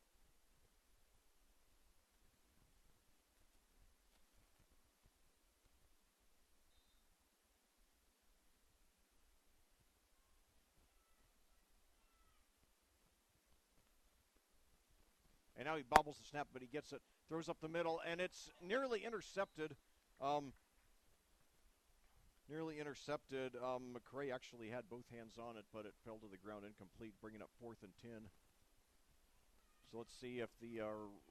And now he bobbles the snap, but he gets it, throws up the middle, and it's nearly intercepted. McCray actually had both hands on it, but it fell to the ground incomplete, bringing up 4th and 10. So let's see if the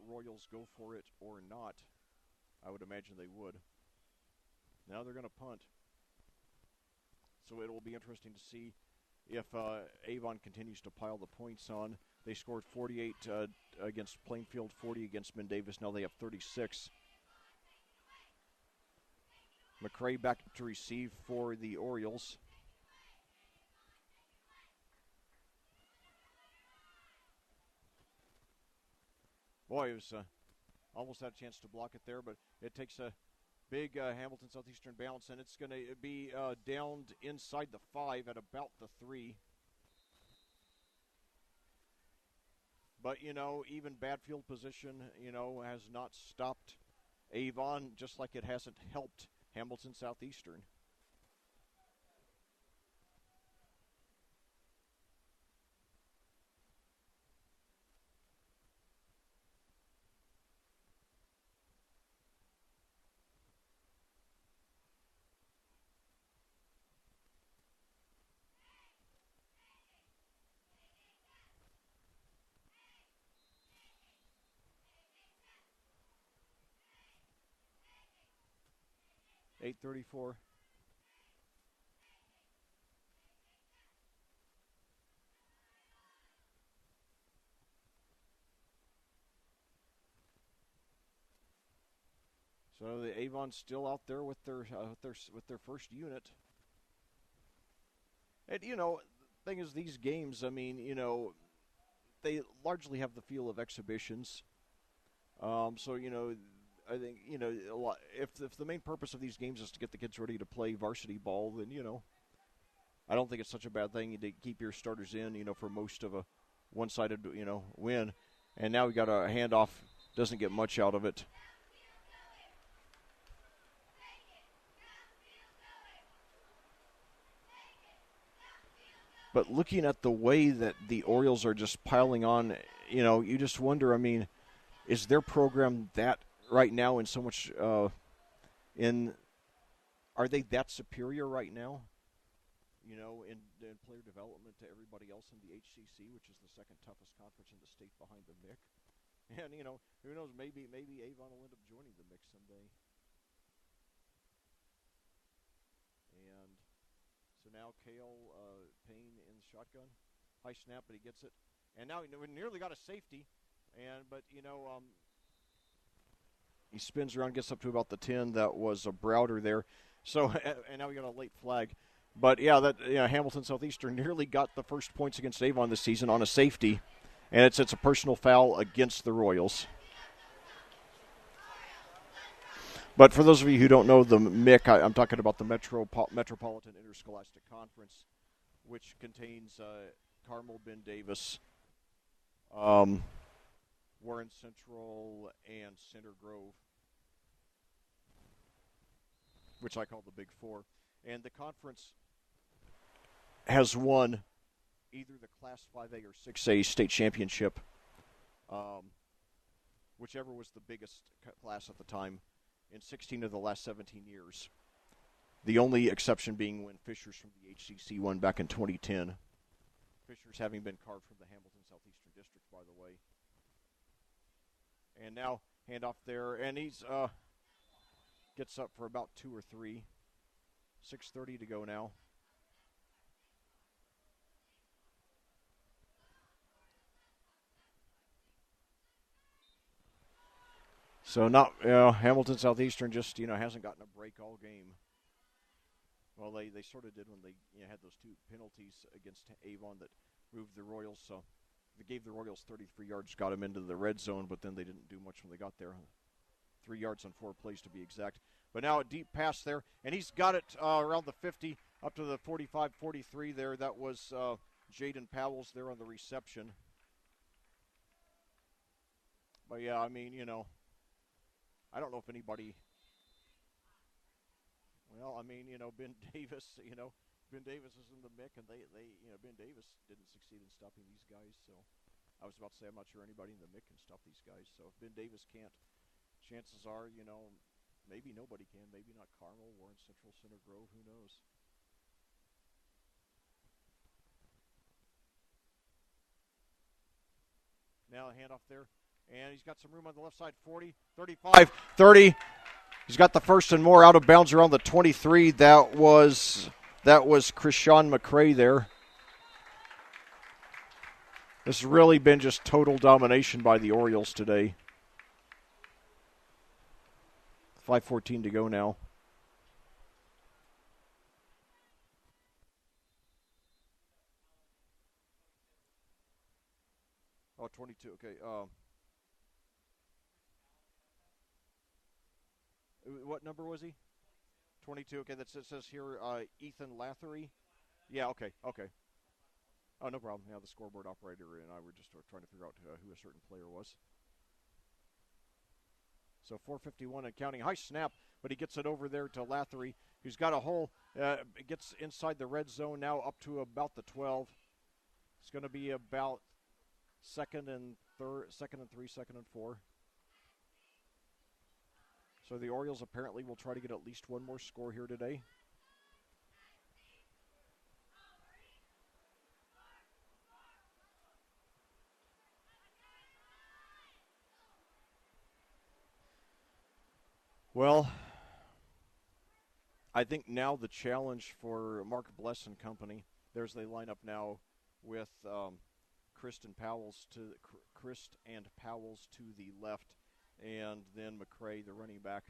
Royals go for it or not. I would imagine they would. Now they're going to punt. So it will be interesting to see if Avon continues to pile the points on. They scored 48 against Plainfield, 40 against Ben Davis. Now they have 36. McCray back to receive for the Orioles. Boy, it was almost had a chance to block it there, but it takes a Big Hamilton Southeastern bounce, and it's going to be downed inside the 5 at about the 3. But, even bad field position, has not stopped Avon, just like it hasn't helped Hamilton Southeastern. .834. So the Avon's still out there with their first unit. And the thing is, these games, I mean, they largely have the feel of exhibitions. So I think a lot. If the main purpose of these games is to get the kids ready to play varsity ball, then I don't think it's such a bad thing to keep your starters in, for most of a one-sided, win. And now we got a handoff. Doesn't get much out of it. But looking at the way that the Orioles are just piling on, you just wonder, I mean, is their program that right now in so much are they that superior right now? In player development to everybody else in the HCC, which is the second toughest conference in the state behind the MIC. And, who knows, maybe Avon will end up joining the MIC someday. And so now Cale Payne in the shotgun. High snap, but he gets it. And now we nearly got a safety. But he spins around, gets up to about the 10. That was a Browder there. So, and now we got a late flag. But, Hamilton Southeastern nearly got the first points against Avon this season on a safety. And it's a personal foul against the Royals. But for those of you who don't know the MIC, I'm talking about the Metropolitan Interscholastic Conference, which contains Carmel, Ben Davis, Warren Central, and Center Grove, which I call the Big Four. And the conference has won either the Class 5A or 6A state championship, whichever was the biggest class at the time, in 16 of the last 17 years. The only exception being when Fishers from the HCC won back in 2010. Fishers having been carved from the Hamilton Southeastern District, by the way. And now, handoff there, and he's gets up for about 2 or 3. 6:30 to go now. So Hamilton Southeastern just hasn't gotten a break all game. Well, they sort of did when they had those 2 penalties against Avon that moved the Royals. So they gave the Royals 33 yards, got them into the red zone, but then they didn't do much when they got there. 3 yards on 4 plays to be exact. But now a deep pass there, and he's got it around the 50, up to the 45-43 there. That was Jaden Powell's there on the reception. But, yeah, I mean, I don't know if anybody – well, I mean, Ben Davis, Ben Davis is in the MIC, and they Ben Davis didn't succeed in stopping these guys. So I was about to say I'm not sure anybody in the MIC can stop these guys. So if Ben Davis can't, chances are, maybe nobody can. Maybe not Carmel, Warren Central, Center Grove, who knows. Now a handoff there. And he's got some room on the left side, 40, 35, 30. He's got the first and more out of bounds around the 23. That was Krishan McCray there. This has really been just total domination by the Orioles today. 5:14 to go now. Oh, 22, okay. What number was he? 22. Okay, it says here Ethan Lathery. Yeah, okay. Oh, no problem. Yeah, the scoreboard operator and I were just trying to figure out who a certain player was. So 4:51 and counting. High snap, but he gets it over there to Lathery, who's got a hole. Gets inside the red zone now up to about the 12. It's going to be about second and 3, second and 4. So the Orioles apparently will try to get at least one more score here today. Well, I think now the challenge for Mark Bless and company, there's they line up now with Christ and Powell's to the left, and then McCray, the running back,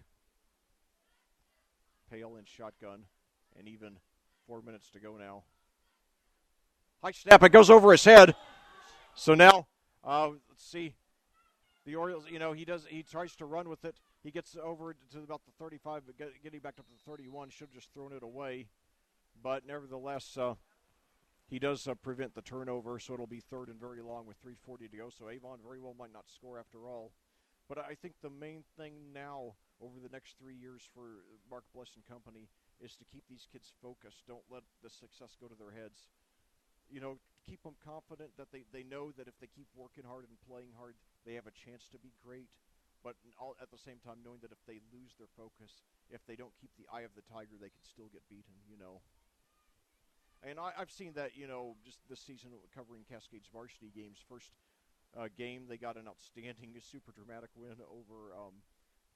Pale in shotgun, and even 4 minutes to go now. High snap, it goes over his head. So now, let's see. The Orioles, he tries to run with it. He gets over to about the 35, but getting back up to the 31, should have just thrown it away. But nevertheless, he does prevent the turnover, so it'll be third and very long with 3:40 to go. So Avon very well might not score after all. But I think the main thing now over the next 3 years for Mark Bless and company is to keep these kids focused. Don't let the success go to their heads. Keep them confident that they know that if they keep working hard and playing hard, they have a chance to be great. But at the same time, knowing that if they lose their focus, if they don't keep the eye of the tiger, they can still get beaten, And I've seen that, just this season covering Cascades varsity games. First game, they got an outstanding, super dramatic win over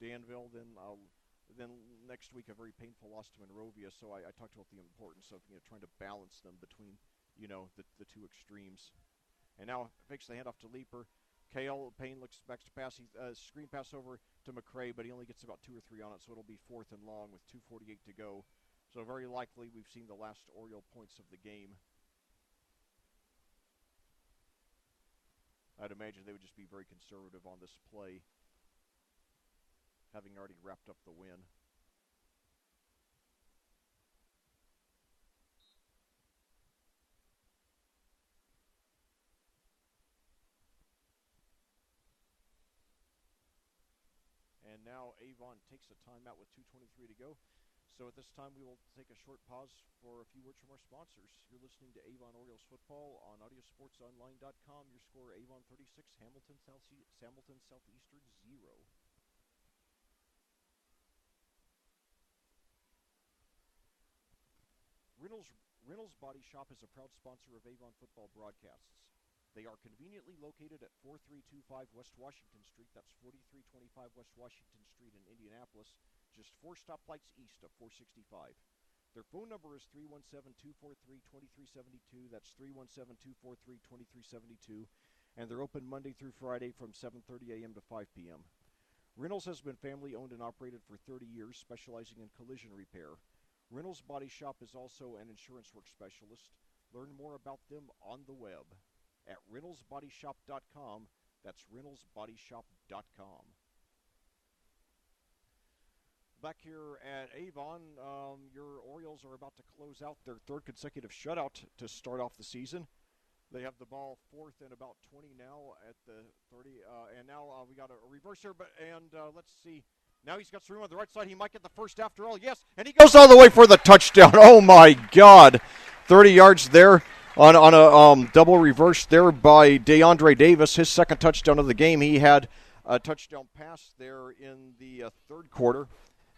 Danville. Then next week, a very painful loss to Monrovia. So I talked about the importance of trying to balance them between the two extremes. And now fakes the handoff to Leaper. Kale Payne looks back to pass. He screen pass over to McCray, but he only gets about 2 or 3 on it, so it'll be fourth and long with 2:48 to go. So very likely we've seen the last Oriole points of the game. I'd imagine they would just be very conservative on this play, having already wrapped up the win. And now Avon takes a timeout with 2:23 to go. So at this time, we will take a short pause for a few words from our sponsors. You're listening to Avon Orioles football on audiosportsonline.com. Your score, Avon 36, Hamilton Southeastern 0. Reynolds Body Shop is a proud sponsor of Avon football broadcasts. They are conveniently located at 4325 West Washington Street. That's 4325 West Washington Street in Indianapolis, just 4 stoplights east of 465. Their phone number is 317-243-2372. That's 317-243-2372. And they're open Monday through Friday from 7:30 a.m. to 5 p.m. Reynolds has been family owned and operated for 30 years, specializing in collision repair. Reynolds Body Shop is also an insurance work specialist. Learn more about them on the web at reynoldsbodyshop.com. That's reynoldsbodyshop.com. Back here at Avon, your Orioles are about to close out their third consecutive shutout to start off the season. They have the ball fourth and about 20 now at the 30, and now we got a reverser, let's see. Now he's got some room on the right side. He might get the first after all. Yes, and he goes all the way for the touchdown. Oh, my God. 30 yards there on a double reverse there by DeAndre Davis, his second touchdown of the game. He had a touchdown pass there in the third quarter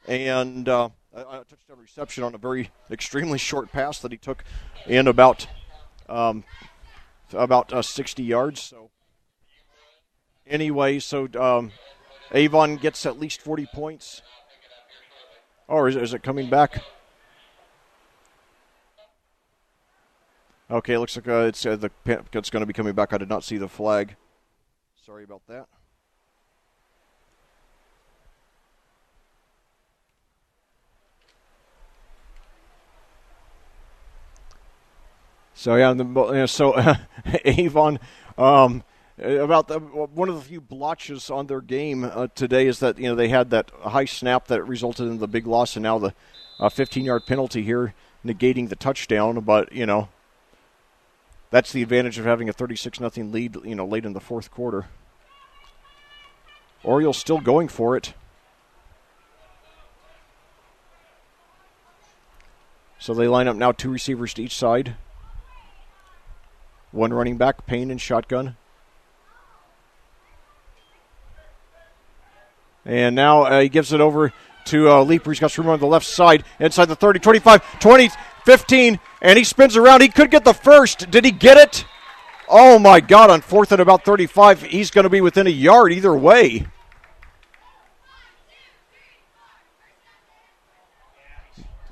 and a touchdown reception on a very extremely short pass that he took in about 60 yards. So anyway, Avon gets at least 40 points. Or is it coming back? Okay, it looks like it's going to be coming back. I did not see the flag. Sorry about that. So yeah, Avon One of the few blotches on their game today is that they had that high snap that resulted in the big loss, and now the 15-yard penalty here negating the touchdown. But that's the advantage of having a 36-0 lead late in the fourth quarter. Orioles still going for it. So they line up now 2 receivers to each side. 1 running back, Payne in shotgun. And now he gives it over to Leeper. He's got some room on the left side, inside the 30, 25, 20, 15, and he spins around. He could get the first. Did he get it? Oh, my God, on 4th and about 35, he's going to be within a yard either way.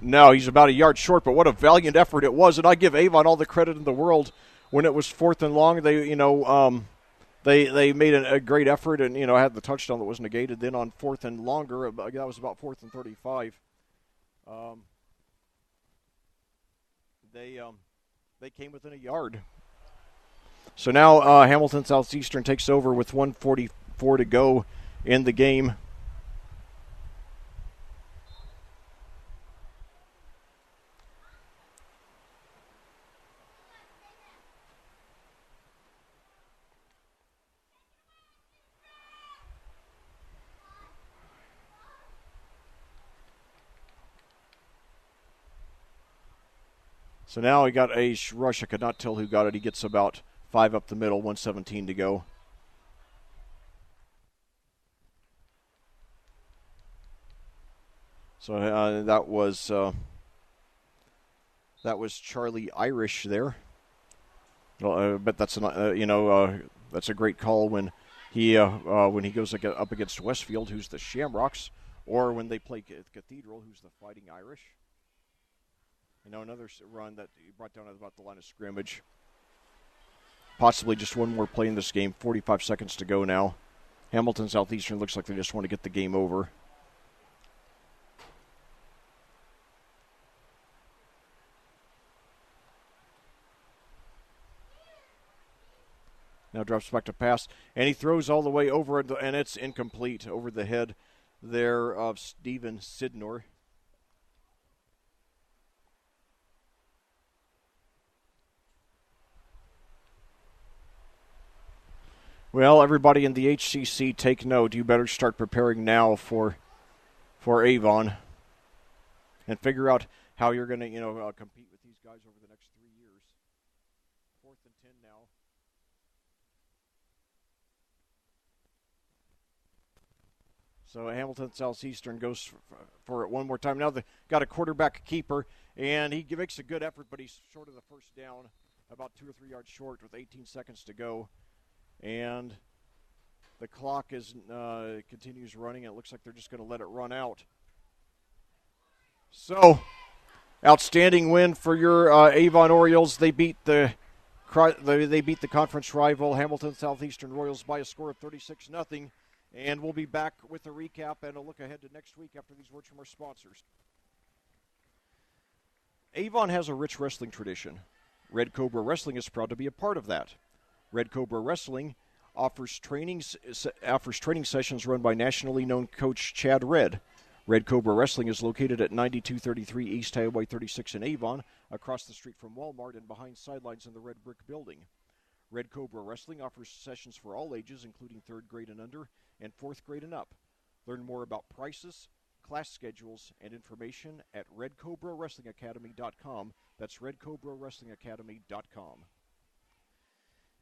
No, he's about a yard short, but what a valiant effort it was, and I give Avon all the credit in the world. When it was 4th and long, They made a great effort and, had the touchdown that was negated. Then on 4th and longer, that was about 4th and 35. They came within a yard. So now Hamilton Southeastern takes over with 1:44 to go in the game. So now he got a rush. I could not tell who got it. He gets about 5 up the middle, 1:17 to go. So that was Charlie Irish there. But that's that's a great call when he goes up against Westfield, who's the Shamrocks, or when they play Cathedral, who's the Fighting Irish. Another run that he brought down at about the line of scrimmage. Possibly just one more play in this game. 45 seconds to go now. Hamilton Southeastern looks like they just want to get the game over. Now drops back to pass, and he throws all the way over, and it's incomplete over the head there of Steven Sidnor. Well, everybody in the HCC, take note. You better start preparing now for Avon and figure out how you're going to, compete with these guys over the next 3 years. 4th and 10 now. So Hamilton Southeastern goes for it one more time. Now they got a quarterback keeper, and he makes a good effort, but he's short of the first down, about 2 or 3 yards short with 18 seconds to go. And the clock continues running. It looks like they're just going to let it run out. So, outstanding win for your Avon Orioles. They beat the conference rival Hamilton Southeastern Royals by a score of 36-0. And we'll be back with a recap and a look ahead to next week after these words from our sponsors. Avon has a rich wrestling tradition. Red Cobra Wrestling is proud to be a part of that. Red Cobra Wrestling offers training sessions run by nationally known coach Chad Red. Red Cobra Wrestling is located at 9233 East Highway 36 in Avon, across the street from Walmart and behind sidelines in the Red Brick Building. Red Cobra Wrestling offers sessions for all ages, including 3rd grade and under and 4th grade and up. Learn more about prices, class schedules, and information at redcobrawrestlingacademy.com. That's redcobrawrestlingacademy.com.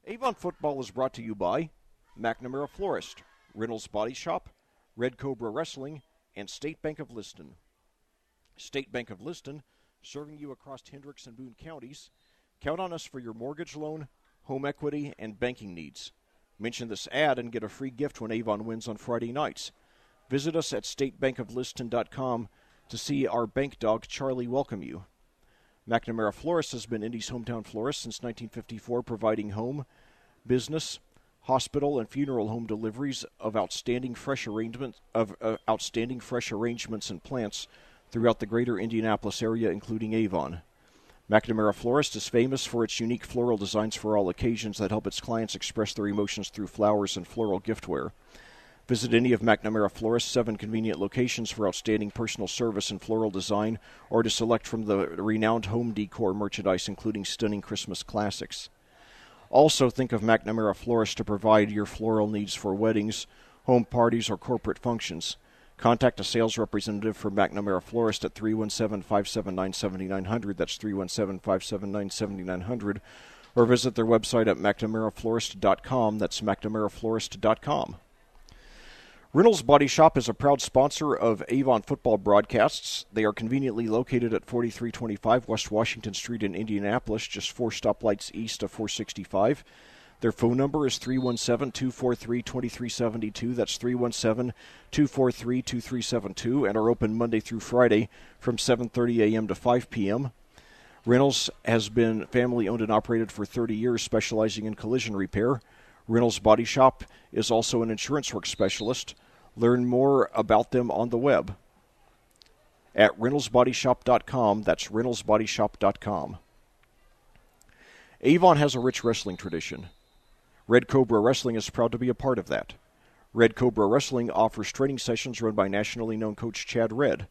Avon Football is brought to you by McNamara Florist, Reynolds Body Shop, Red Cobra Wrestling, and State Bank of Liston. State Bank of Liston, serving you across Hendricks and Boone counties. Count on us for your mortgage loan, home equity, and banking needs. Mention this ad and get a free gift when Avon wins on Friday nights. Visit us at statebankofliston.com to see our bank dog Charlie welcome you. McNamara Florist has been Indy's hometown florist since 1954, providing home, business, hospital, and funeral home deliveries of outstanding fresh arrangements and plants throughout the greater Indianapolis area, including Avon. McNamara Florist is famous for its unique floral designs for all occasions that help its clients express their emotions through flowers and floral giftware. Visit any of McNamara Florist's 7 convenient locations for outstanding personal service and floral design, or to select from the renowned home decor merchandise, including stunning Christmas classics. Also, think of McNamara Florist to provide your floral needs for weddings, home parties, or corporate functions. Contact a sales representative for McNamara Florist at 317-579-7900. That's 317-579-7900. Or visit their website at McNamaraFlorist.com. That's McNamaraFlorist.com. Reynolds Body Shop is a proud sponsor of Avon football broadcasts. They are conveniently located at 4325 West Washington Street in Indianapolis, just 4 stoplights east of 465. Their phone number is 317-243-2372. That's 317-243-2372, and are open Monday through Friday from 7:30 a.m. to 5 p.m. Reynolds has been family-owned and operated for 30 years, specializing in collision repair. Reynolds Body Shop is also an insurance work specialist. Learn more about them on the web at reynoldsbodyshop.com. That's reynoldsbodyshop.com. Avon has a rich wrestling tradition. Red Cobra Wrestling is proud to be a part of that. Red Cobra Wrestling offers training sessions run by nationally known coach Chad Red.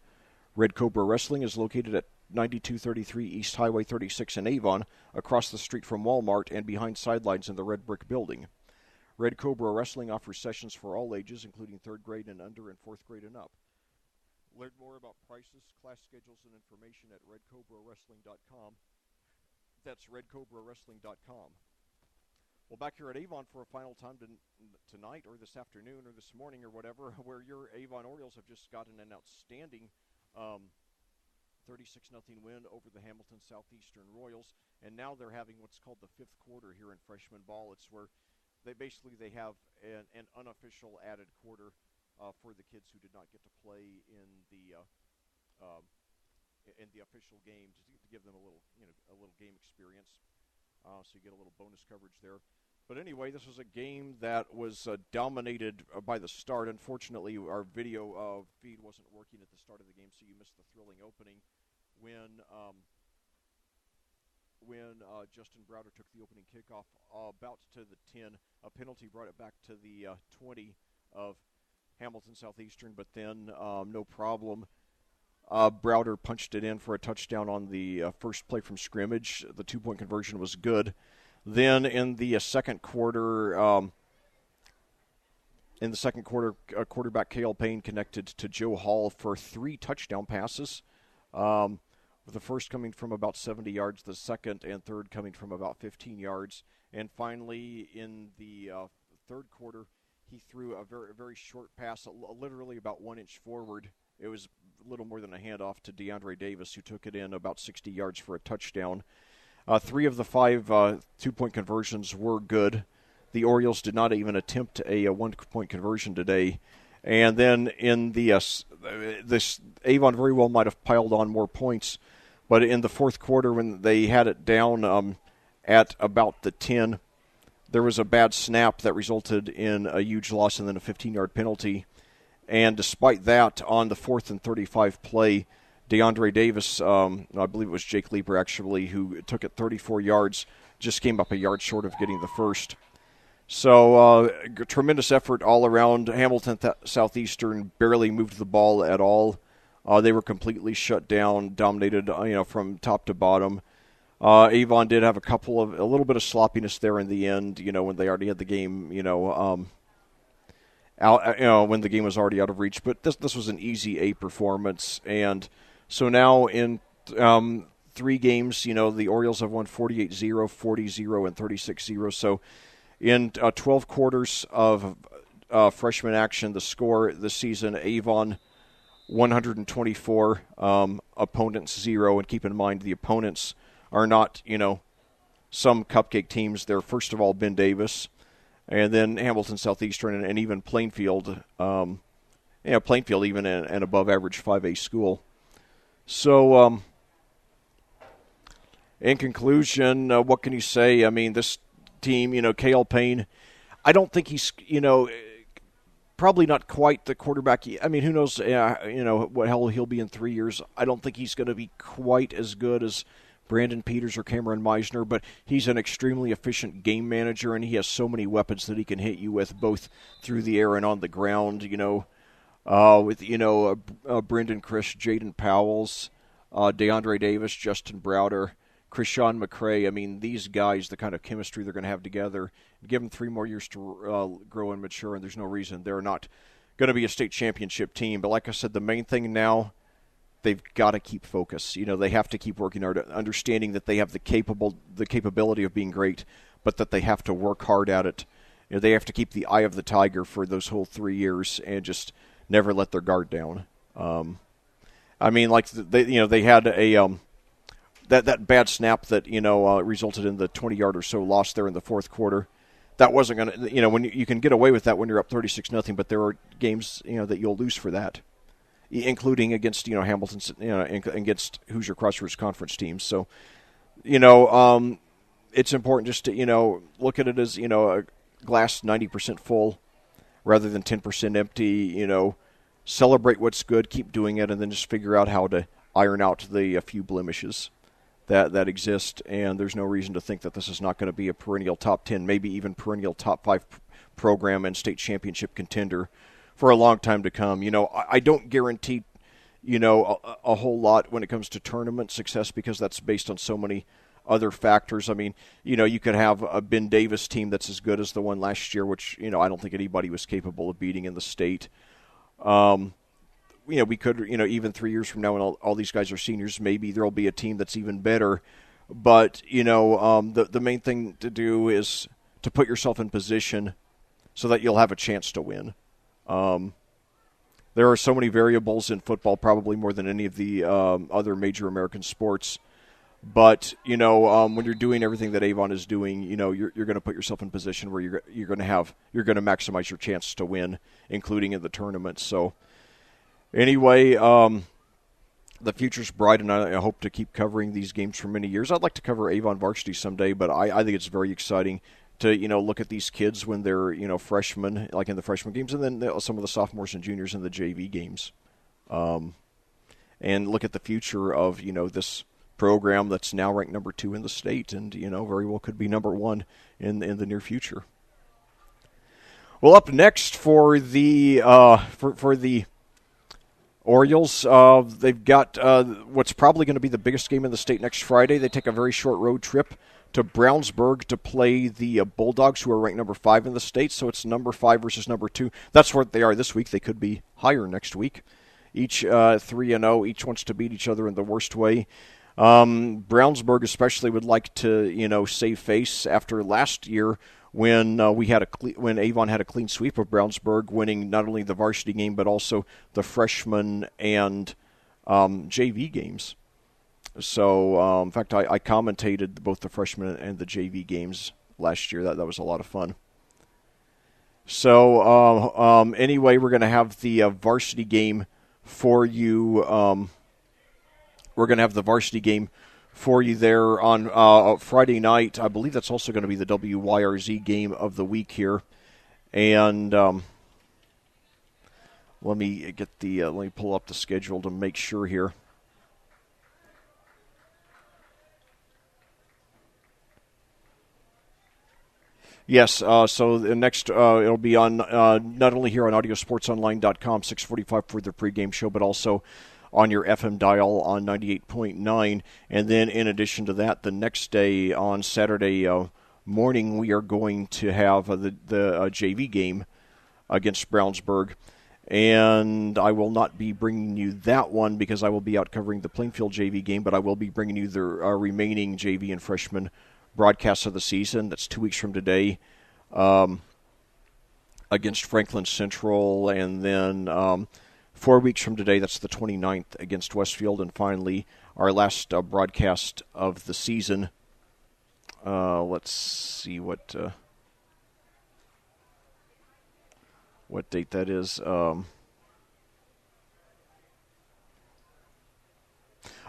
Red Cobra Wrestling is located at 9233 East Highway 36 in Avon, across the street from Walmart and behind sidelines in the Red Brick Building. Red Cobra Wrestling offers sessions for all ages, including 3rd grade and under and 4th grade and up. Learn more about prices, class schedules, and information at redcobrawrestling.com. That's redcobrawrestling.com. Well, back here at Avon for a final time tonight or this afternoon or this morning or whatever, where your Avon Orioles have just gotten an outstanding 36-0 win over the Hamilton Southeastern Royals, and now they're having what's called the 5th quarter here in freshman ball. It's where they have an unofficial added quarter for the kids who did not get to play in the official game, to give them a little game experience. So you get a little bonus coverage there. But anyway, this was a game that was dominated by the start. Unfortunately, our video feed wasn't working at the start of the game, so you missed the thrilling opening when Justin Browder took the opening kickoff about to the 10. A penalty brought it back to the 20 of Hamilton Southeastern, but then no problem. Browder punched it in for a touchdown on the first play from scrimmage. The 2-point conversion was good. Then in the second quarter, quarterback Cale Payne connected to Joe Hall for 3 touchdown passes. With the first coming from about 70 yards, the second and third coming from about 15 yards. And finally, in the third quarter, he threw a very, very short pass, literally about 1 inch forward. It was a little more than a handoff to DeAndre Davis, who took it in about 60 yards for a touchdown. 3 of the 5 2-point conversions were good. The Orioles did not even attempt a 1-point conversion today. And then in this Avon very well might have piled on more points, but in the fourth quarter when they had it down at about the 10, there was a bad snap that resulted in a huge loss and then a 15-yard penalty. And despite that, on the 4th and 35 play, DeAndre Davis, I believe it was Jake Leeper actually, who took it 34 yards, just came up a yard short of getting the first. So tremendous effort all around. Hamilton Southeastern barely moved the ball at all. They were completely shut down, dominated, from top to bottom. Avon did have a little bit of sloppiness there in the end, when they already had the game, when the game was already out of reach. But this was an easy A performance. And so now in 3 games, the Orioles have won 48-0, 40-0, and 36-0. So in 12 quarters of freshman action, the score this season, Avon 124, opponents 0. And keep in mind, the opponents are not, some cupcake teams. They're, first of all, Ben Davis, and then Hamilton Southeastern, and even Plainfield. Plainfield even an above-average 5A school. So, in conclusion, what can you say? I mean, this team, Cale Payne, I don't think he's, probably not quite the quarterback. I mean, who knows, what hell he'll be in 3 years. I don't think he's going to be quite as good as Brandon Peters or Cameron Meisner, but he's an extremely efficient game manager, and he has so many weapons that he can hit you with, both through the air and on the ground. Brendan Chris, Jaden Powells, DeAndre Davis, Justin Browder, Krishan McCray. I mean, these guys, the kind of chemistry they're going to have together, give them 3 more years to grow and mature, and there's no reason they're not going to be a state championship team. But like I said, the main thing now, they've got to keep focus. They have to keep working hard, understanding that they have the capability of being great, but that they have to work hard at it. They have to keep the eye of the tiger for those whole 3 years and just never let their guard down. They had a that bad snap that resulted in the 20-yard or so loss there in the fourth quarter. That wasn't going to, when you can get away with that when you're up 36-0, but there are games that you'll lose for that, including against Hamilton, against Hoosier Crossroads Conference teams. So, it's important just to look at it as a glass 90% full rather than 10% empty. Celebrate what's good, keep doing it, and then just figure out how to iron out the few blemishes that exist. And there's no reason to think that this is not going to be a perennial top 10, maybe even perennial top 5 program and state championship contender for a long time to come. I don't guarantee, a whole lot when it comes to tournament success, because that's based on so many other factors. I mean, you could have a Ben Davis team that's as good as the one last year, which, I don't think anybody was capable of beating in the state. We could, even 3 years from now when all these guys are seniors, maybe there'll be a team that's even better. But, the main thing to do is to put yourself in position so that you'll have a chance to win. There are so many variables in football, probably more than any of the other major American sports. But, when you're doing everything that Avon is doing, you're going to put yourself in position where you're going to maximize your chance to win, including in the tournament. So, anyway, the future's bright, and I hope to keep covering these games for many years. I'd like to cover Avon varsity someday, but I think it's very exciting to look at these kids when they're freshmen, like in the freshman games, and then some of the sophomores and juniors in the JV games, and look at the future of this program that's now ranked number 2 in the state, and very well could be number 1 in the near future. Well, up next for the for the Orioles, they've got what's probably going to be the biggest game in the state next Friday. They take a very short road trip to Brownsburg to play the Bulldogs, who are ranked number 5 in the state. So it's number 5 versus number 2. That's what they are this week. They could be higher next week. Each 3-0. Each wants to beat each other in the worst way. Brownsburg especially would like to save face after last year when when Avon had a clean sweep of Brownsburg, winning not only the varsity game but also the freshman and JV games. So, in fact, I commentated both the freshman and the JV games last year. That was a lot of fun. So, anyway, we're going to have the varsity game for you. We're going to have the varsity game for you there on Friday night. I believe that's also going to be the WYRZ game of the week here. And let me pull up the schedule to make sure here. Yes, so the next, it'll be on not only here on audiosportsonline.com, 6:45 for the pregame show, but also on your FM dial on 98.9. And then in addition to that, the next day on Saturday morning, we are going to have the JV game against Brownsburg. And I will not be bringing you that one because I will be out covering the Plainfield JV game, but I will be bringing you the remaining JV and freshman broadcasts of the season. That's 2 weeks from today against Franklin Central, and then 4 weeks from today, that's the 29th, against Westfield, and finally our last broadcast of the season. Let's see what date that is.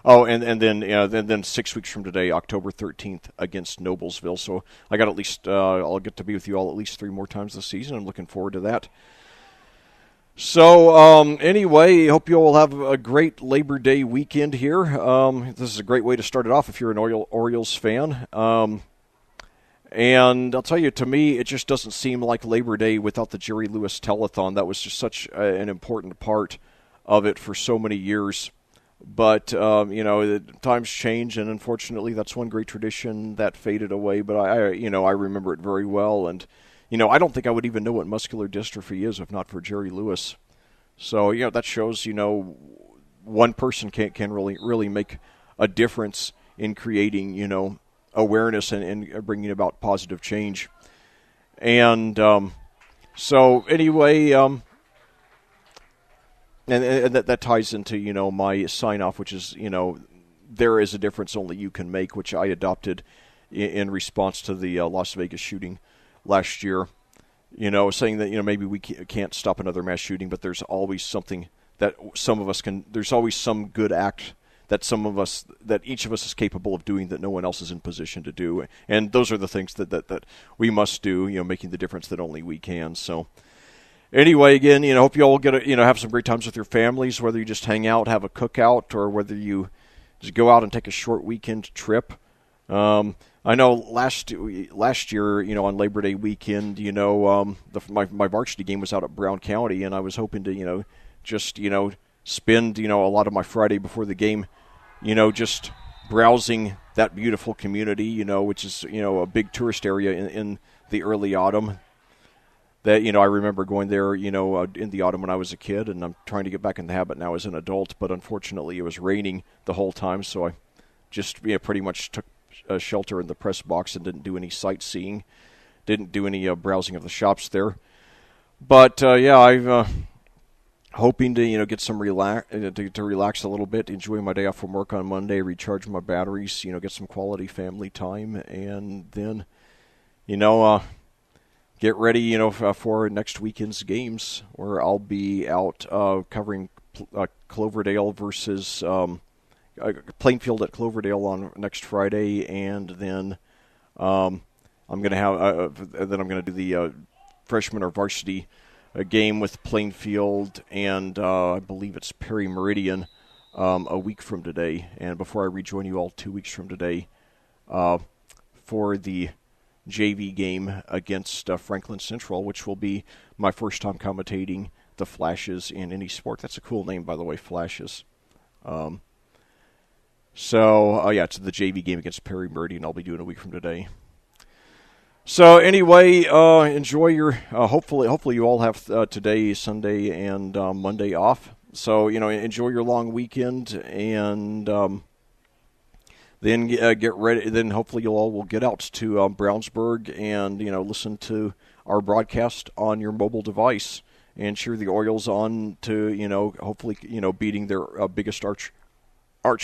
Then 6 weeks from today, October 13th, against Noblesville. So I got at least I'll get to be with you all at least 3 more times this season. I'm looking forward to that. So, anyway, hope you all have a great Labor Day weekend here. This is a great way to start it off if you're an Orioles fan. And I'll tell you, to me, it just doesn't seem like Labor Day without the Jerry Lewis Telethon. That was just such an important part of it for so many years. But, times change, and unfortunately, that's one great tradition that faded away. But I remember it very well. And, I don't think I would even know what muscular dystrophy is if not for Jerry Lewis. So, that shows, one person can really make a difference in creating, awareness and bringing about positive change. And so anyway, and that ties into, my sign-off, which is, there is a difference only you can make, which I adopted in response to the Las Vegas shooting last year. Saying that, maybe we can't stop another mass shooting, but there's always something that some of us can, there's always some good act that each of us is capable of doing that no one else is in position to do. And those are the things that we must do, making the difference that only we can. So anyway, again, hope you all have some great times with your families, whether you just hang out, have a cookout, or whether you just go out and take a short weekend trip. I know last year, on Labor Day weekend, my varsity game was out at Brown County, and I was hoping to, just, spend, a lot of my Friday before the game, just browsing that beautiful community, which is, a big tourist area in the early autumn. That, I remember going there, in the autumn when I was a kid, and I'm trying to get back in the habit now as an adult, but unfortunately it was raining the whole time, so I just, pretty much took a shelter in the press box and didn't do any sightseeing, didn't do any browsing of the shops there. But, I've hoping to get some to relax a little bit, enjoy my day off from work on Monday, recharge my batteries, get some quality family time, and then, get ready, for next weekend's games, where I'll be out covering Cloverdale versus Plainfield at Cloverdale on next Friday, and then I'm going to do the freshman or varsity a game with Plainfield, and I believe it's Perry Meridian a week from today. And before I rejoin you all 2 weeks from today for the JV game against Franklin Central, which will be my first time commentating the Flashes in any sport. That's a cool name, by the way, Flashes. It's the JV game against Perry Meridian I'll be doing a week from today. So anyway, enjoy your, hopefully you all have today, Sunday, and Monday off. So, enjoy your long weekend, and then get ready. Then hopefully you all will get out to Brownsburg and, listen to our broadcast on your mobile device and cheer the Orioles on to, hopefully, beating their biggest arch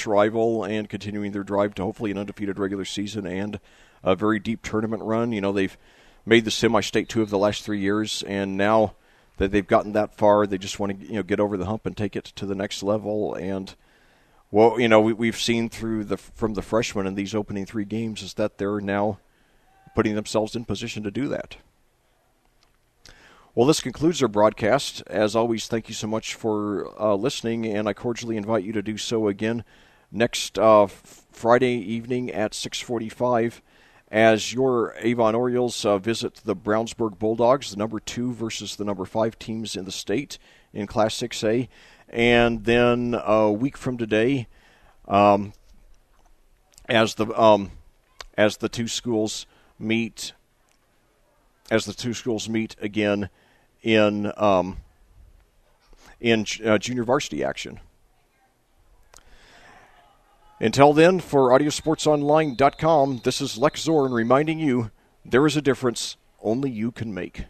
rival and continuing their drive to hopefully an undefeated regular season and a very deep tournament run. They've made the semi-state 2 of the last 3 years, and now that they've gotten that far, they just want to get over the hump and take it to the next level. And we've seen from the freshmen in these opening 3 games is that they're now putting themselves in position to do that. Well, this concludes our broadcast. As always, thank you so much for listening, and I cordially invite you to do so again next Friday evening at 6:45 as your Avon Orioles visit the Brownsburg Bulldogs, the number 2 versus the number 5 teams in the state in Class 6A. And then a week from today, as the two schools meet again in junior varsity action. Until then, for AudioSportsOnline.com, this is Lec Zorn reminding you there is a difference only you can make.